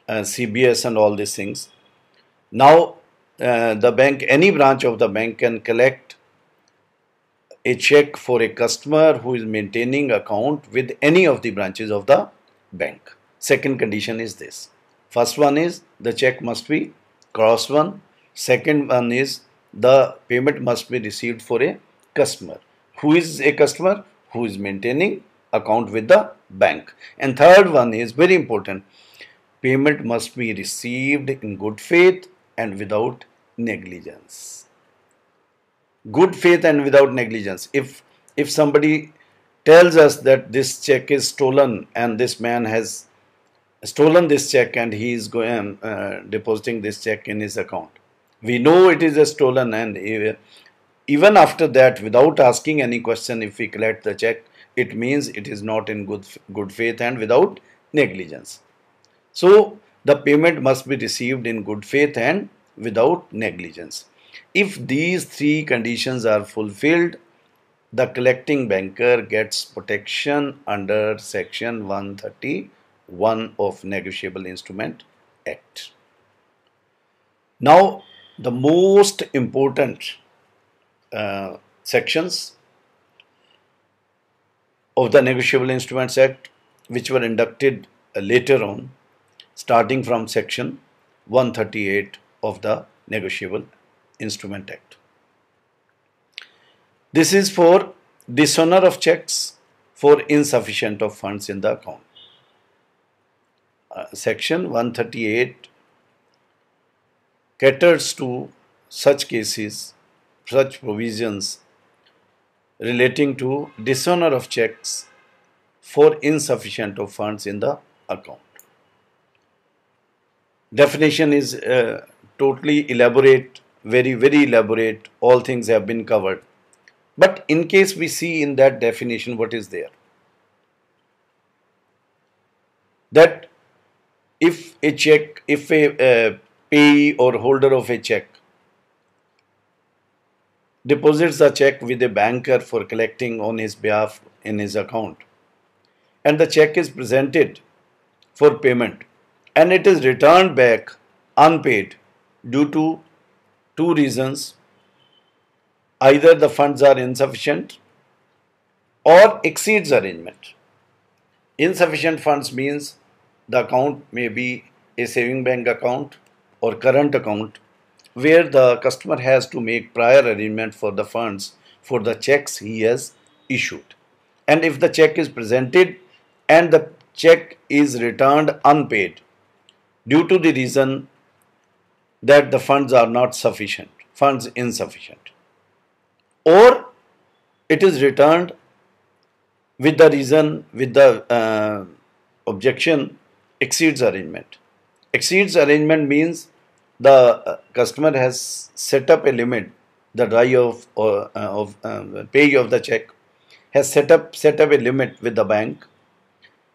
[SPEAKER 1] CBS and all these things, now the bank, any branch of the bank can collect a check for a customer who is maintaining account with any of the branches of the bank. Second condition is this. First one is the check must be crossed one. Second one is the payment must be received for a customer. Who is a customer? Who is maintaining account with the bank. And third one is very important. Payment must be received in good faith and without negligence. Good faith and without negligence. If somebody tells us that this check is stolen and this man has stolen this check and he is going depositing this check in his account, we know it is a stolen, and even after that, without asking any question, if we collect the check, it means it is not in good faith and without negligence. So the payment must be received in good faith and without negligence. If these three conditions are fulfilled, the collecting banker gets protection under Section 131 of Negotiable Instrument Act. Now, the most important sections of the Negotiable Instruments Act, which were inducted later on, starting from Section 138 of the Negotiable Instrument Act. This is for dishonor of checks for insufficient of funds in the account. Section 138 caters to such cases, such provisions relating to dishonor of checks for insufficient of funds in the account. Definition is totally elaborate, very elaborate. All things have been covered. But in case we see in that definition what is there, that if a payee or holder of a check deposits a check with a banker for collecting on his behalf in his account, and the check is presented for payment and it is returned back unpaid due to two reasons: either the funds are insufficient or exceeds arrangement. Insufficient funds means the account may be a saving bank account or current account where the customer has to make prior arrangement for the funds for the checks he has issued. And if the check is presented and the check is returned unpaid due to the reason that the funds are not sufficient, funds insufficient, or it is returned with the reason, with the objection, exceeds arrangement. Exceeds arrangement means the customer has set up a limit, the drive of pay of the check has set up a limit with the bank,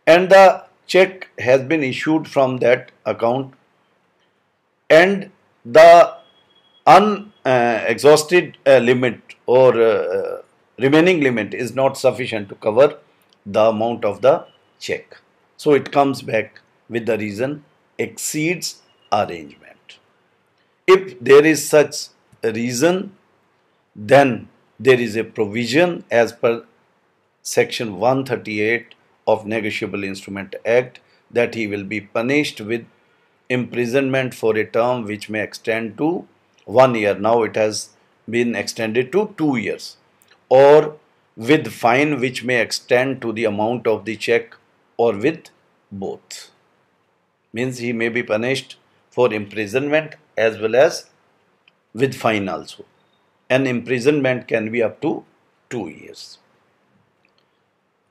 [SPEAKER 1] and the check has been issued from that account, and the unexhausted limit or remaining limit is not sufficient to cover the amount of the check. So it comes back with the reason exceeds arrangement. If there is such a reason, then there is a provision as per section 138 of Negotiable Instrument Act that he will be punished with imprisonment for a term which may extend to 1 year. Now it has been extended to 2 years, or with fine which may extend to the amount of the check, or with both. Means he may be punished for imprisonment as well as with fine also. And imprisonment can be up to 2 years.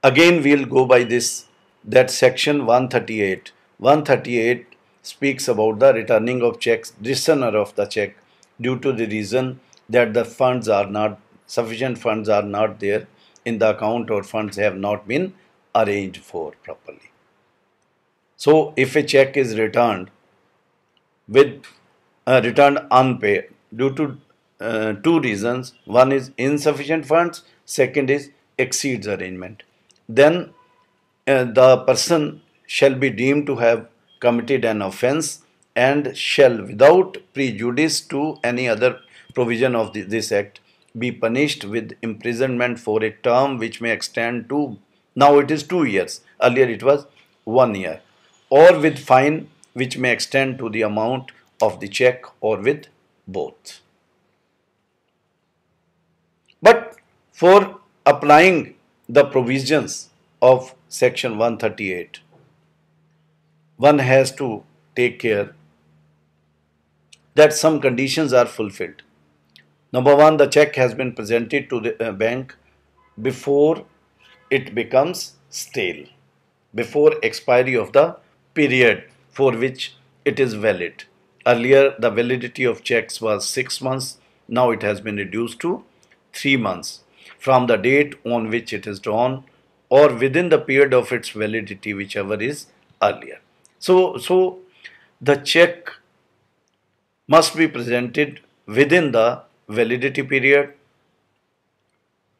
[SPEAKER 1] Again we will go by this, that section 138. 138 speaks about the returning of checks, dishonour of the check due to the reason that the funds are not, sufficient funds are not there in the account, or funds have not been arranged for properly. So if a check is returned with returned unpaid due to two reasons, one is insufficient funds, second is exceeds arrangement, then the person shall be deemed to have committed an offence and shall, without prejudice to any other provision of this act, be punished with imprisonment for a term which may extend to, now it is 2 years, earlier it was 1 year, or with fine which may extend to the amount of the check, or with both. But for applying the provisions of section 138, one has to take care that some conditions are fulfilled. Number one, the check has been presented to the bank before it becomes stale, before expiry of the period for which it is valid. Earlier, the validity of checks was 6 months. Now it has been reduced to 3 months from the date on which it is drawn, or within the period of its validity, whichever is earlier. So the check must be presented within the validity period.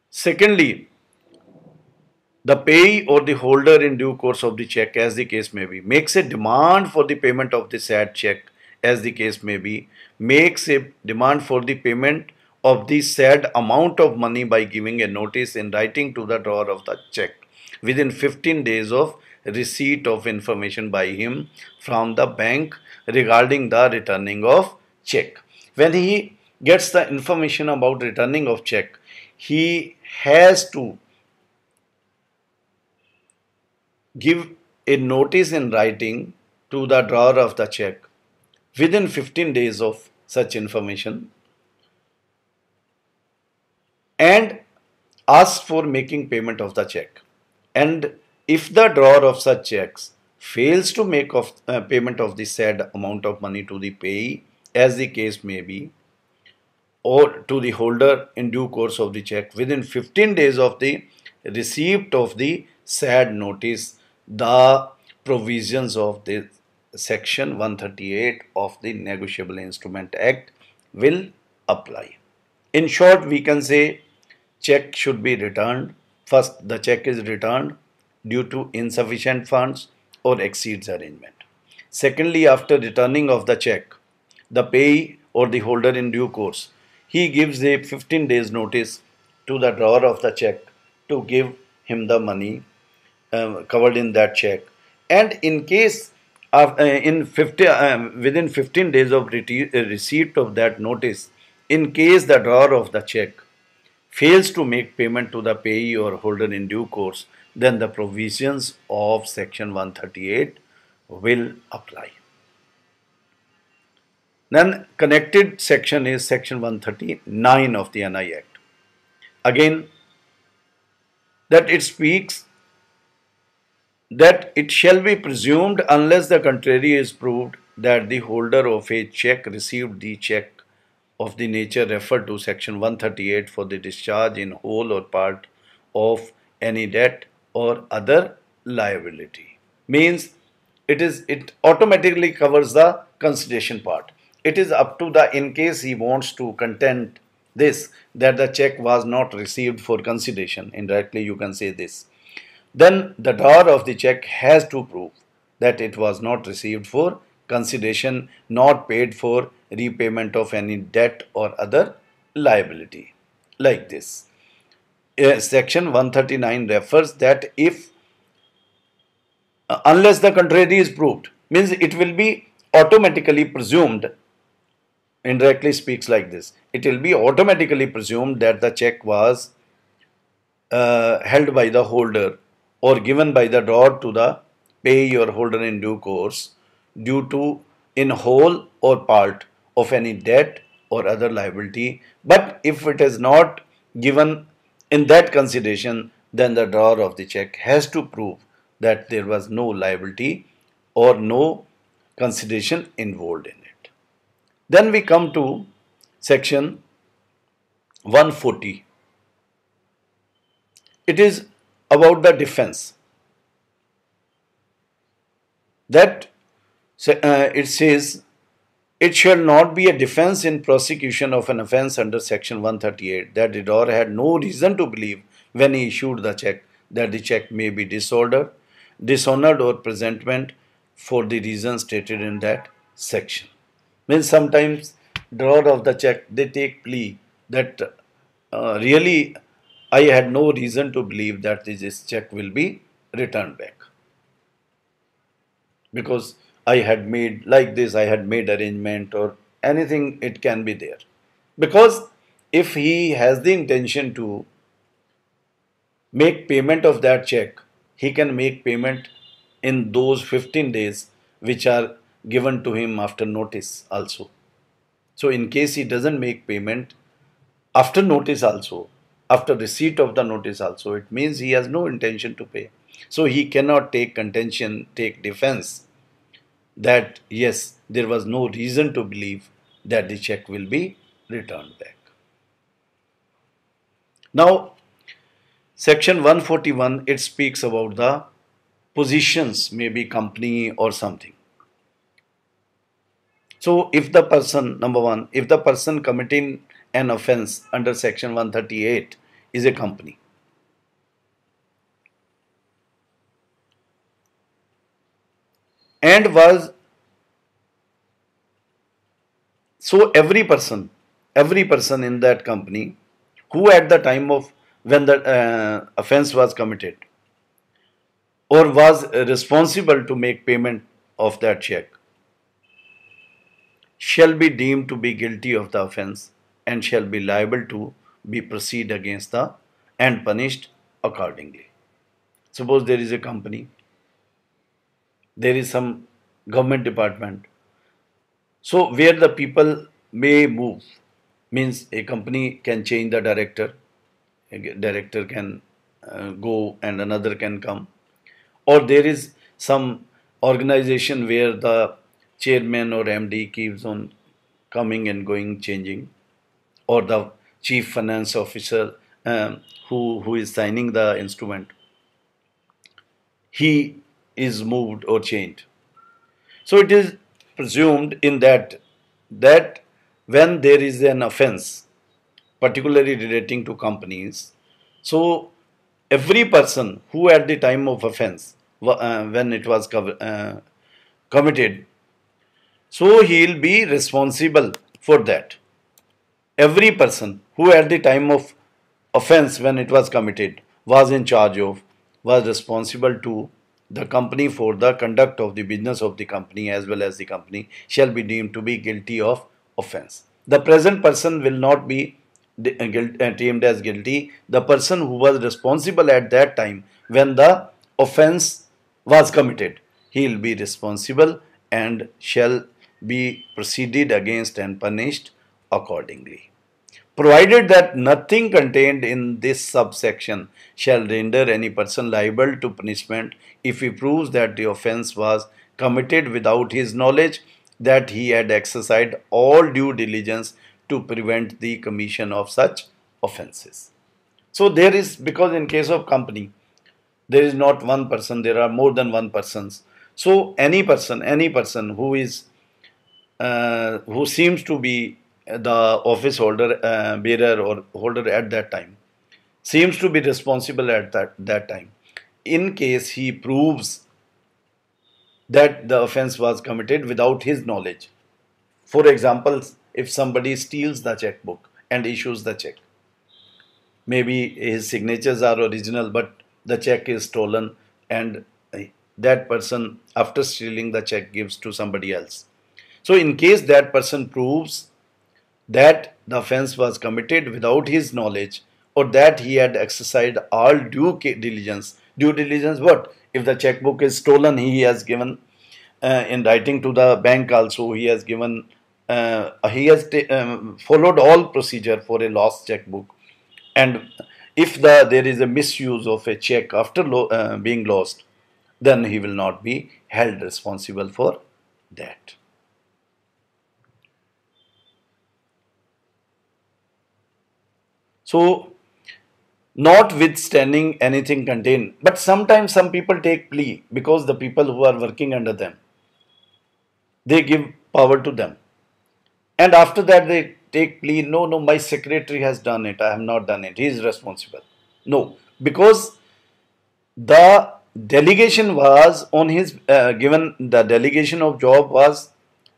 [SPEAKER 1] Secondly, the payee or the holder in due course of the check, as the case may be, makes a demand for the payment of the said check, as the case may be, makes a demand for the payment of the said amount of money by giving a notice in writing to the drawer of the check within 15 days of receipt of information by him from the bank regarding the returning of check. When he gets the information about returning of check, he has to give a notice in writing to the drawer of the check within 15 days of such information, and ask for making payment of the check. And if the drawer of such checks fails to make payment of the said amount of money to the payee, as the case may be, or to the holder in due course of the check within 15 days of the receipt of the said notice, the provisions of the section 138 of the Negotiable Instrument Act will apply. In short, we can say check should be returned. First, the check is returned due to insufficient funds or exceeds arrangement. Secondly, after returning of the check, the payee or the holder in due course, he gives a 15 days notice to the drawer of the check to give him the money covered in that check. And in case of, within 15 days of receipt of that notice, in case the drawer of the check fails to make payment to the payee or holder in due course, then the provisions of section 138 will apply. Then connected section is section 139 of the NI Act. Again, that it speaks that it shall be presumed unless the contrary is proved that the holder of a check received the check of the nature referred to section 138 for the discharge in whole or part of any debt or other liability. Means it automatically covers the consideration part. It is up to the, in case he wants to contend this, that the check was not received for consideration, indirectly you can say this, then the drawer of the check has to prove that it was not received for consideration, not paid for repayment of any debt or other liability. Like this. Section 139 refers that if unless the contrary is proved, means it will be automatically presumed, indirectly speaks like this, it will be automatically presumed that the check was held by the holder or given by the drawer to the payee or holder in due course due to in whole or part of any debt or other liability. But if it is not given in that consideration, then the drawer of the check has to prove that there was no liability or no consideration involved in it. Then we come to section 140. It is about the defense. That it says, it shall not be a defense in prosecution of an offence under section 138 that the drawer had no reason to believe when he issued the check that the check may be dishonored or presentment for the reasons stated in that section. Means sometimes drawer of the check, they take plea that really I had no reason to believe that this check will be returned back, because I had made like this, I had made arrangement or anything, it can be there. Because if he has the intention to make payment of that check, he can make payment in those 15 days which are given to him after notice also. So in case he doesn't make payment after notice also, after receipt of the notice also, it means he has no intention to pay. So he cannot take contention, take defense that yes, there was no reason to believe that the check will be returned back. Now, section 141, it speaks about the positions, maybe company or something. So if the person, number one, if the person committing an offense under section 138 is a company, and was, so every person in that company who at the time of when the offense was committed or was responsible to make payment of that check shall be deemed to be guilty of the offense and shall be liable to be proceed against the and punished accordingly. Suppose there is a company, there is some government department, so where the people may move, means a company can change the director, a director can go and another can come, or there is some organization where the chairman or MD keeps on coming and going, changing, or the chief finance officer who is signing the instrument, he is moved or changed. So it is presumed in that when there is an offense, particularly relating to companies, so every person who at the time of offense, when it was committed, so he will be responsible for that. Every person who at the time of offense when it was committed was in charge of, was responsible to the company for the conduct of the business of the company as well as the company shall be deemed to be guilty of offense. The present person will not be deemed as guilty. The person who was responsible at that time when the offense was committed, he will be responsible and shall be proceeded against and punished accordingly, provided that nothing contained in this subsection shall render any person liable to punishment if he proves that the offence was committed without his knowledge, that he had exercised all due diligence to prevent the commission of such offences. So there is, because in case of company, there is not one person, there are more than one persons. So any person who is who seems to be the office holder, bearer or holder at that time, seems to be responsible at that time. In case he proves that the offense was committed without his knowledge. For example, if somebody steals the checkbook and issues the check, maybe his signatures are original but the check is stolen, and that person after stealing the check gives to somebody else. So in case that person proves that the offense was committed without his knowledge, or that he had exercised all due diligence. Due diligence what? If the checkbook is stolen, he has given in writing to the bank also, he has given, he has followed all procedure for a lost checkbook. And if there is a misuse of a check after being lost, then he will not be held responsible for that. So, notwithstanding anything contained, but sometimes some people take plea because the people who are working under them, they give power to them, and after that they take plea. No, no, my secretary has done it, I have not done it, he is responsible. No, because the delegation was on his given, the delegation of job was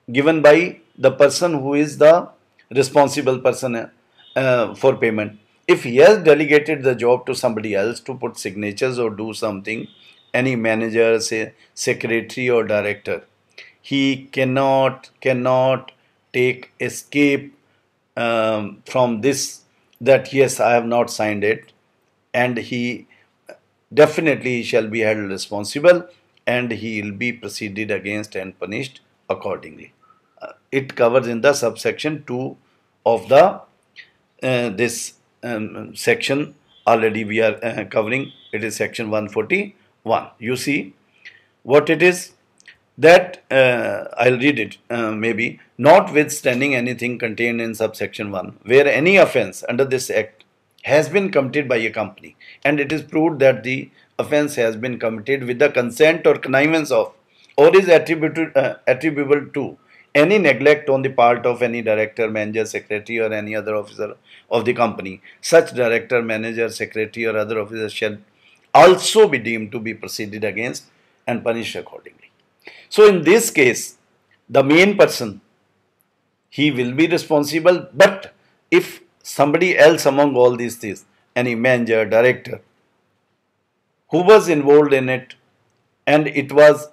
[SPEAKER 1] given by the person who is the responsible person for payment. If he has delegated the job to somebody else to put signatures or do something, any manager, say secretary or director, he cannot take escape from this, that yes, I have not signed it, and he definitely shall be held responsible and he will be proceeded against and punished accordingly. It covers in the subsection 2 of the this section. Already we are covering, it is section 141. You see what it is, that I'll read it maybe. Notwithstanding anything contained in subsection 1, where any offence under this act has been committed by a company and it is proved that the offence has been committed with the consent or connivance of, or is attributable to any neglect on the part of any director, manager, secretary or any other officer of the company, such director, manager, secretary or other officer shall also be deemed to be proceeded against and punished accordingly. So in this case, the main person, he will be responsible, but if somebody else among all these things, any manager, director, who was involved in it, and it was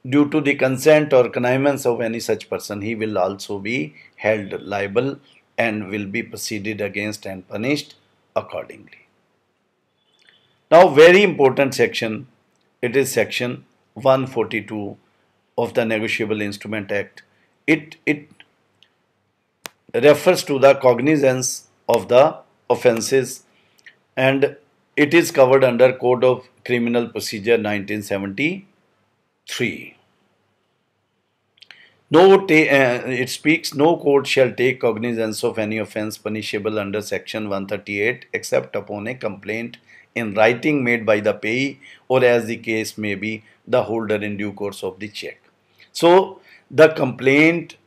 [SPEAKER 1] due to the consent or connivance of any such person, he will also be held liable and will be proceeded against and punished accordingly. Now, very important section, it is section 142 of the Negotiable Instrument Act. It refers to the cognizance of the offences, and it is covered under Code of Criminal Procedure 1973. It speaks, no court shall take cognizance of any offence punishable under section 138 except upon a complaint in writing made by the payee or, as the case may be, the holder in due course of the check. So the complaint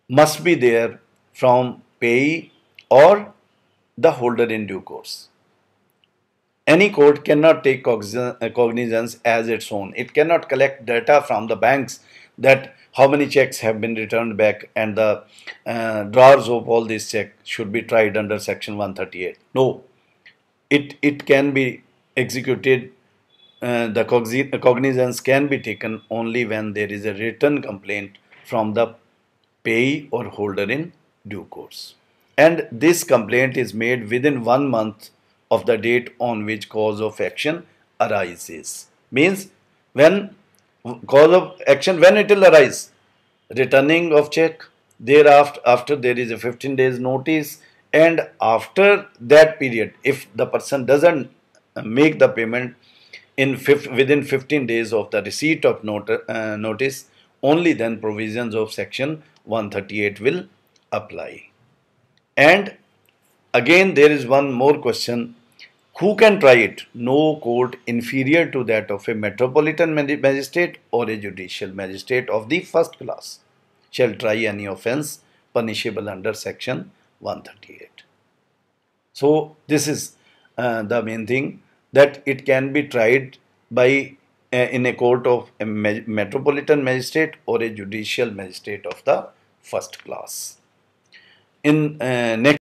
[SPEAKER 1] must be there from payee or the holder in due course. Any court cannot take cognizance as its own. It cannot collect data from the banks that how many checks have been returned back and the drawers of all these checks should be tried under section 138. No, it can be executed. The cognizance can be taken only when there is a written complaint from the payee or holder in due course. And this complaint is made within 1 month of the date on which cause of action arises. Means when cause of action, when it will arise, returning of check, thereafter after there is a 15 days notice, and after that period if the person doesn't make the payment within 15 days of the receipt of notice, only then provisions of section 138 will apply. And again there is one more question: who can try it? No court inferior to that of a metropolitan magistrate or a judicial magistrate of the first class shall try any offence punishable under section 138. So this is the main thing, that it can be tried by in a court of a metropolitan magistrate or a judicial magistrate of the first class. In next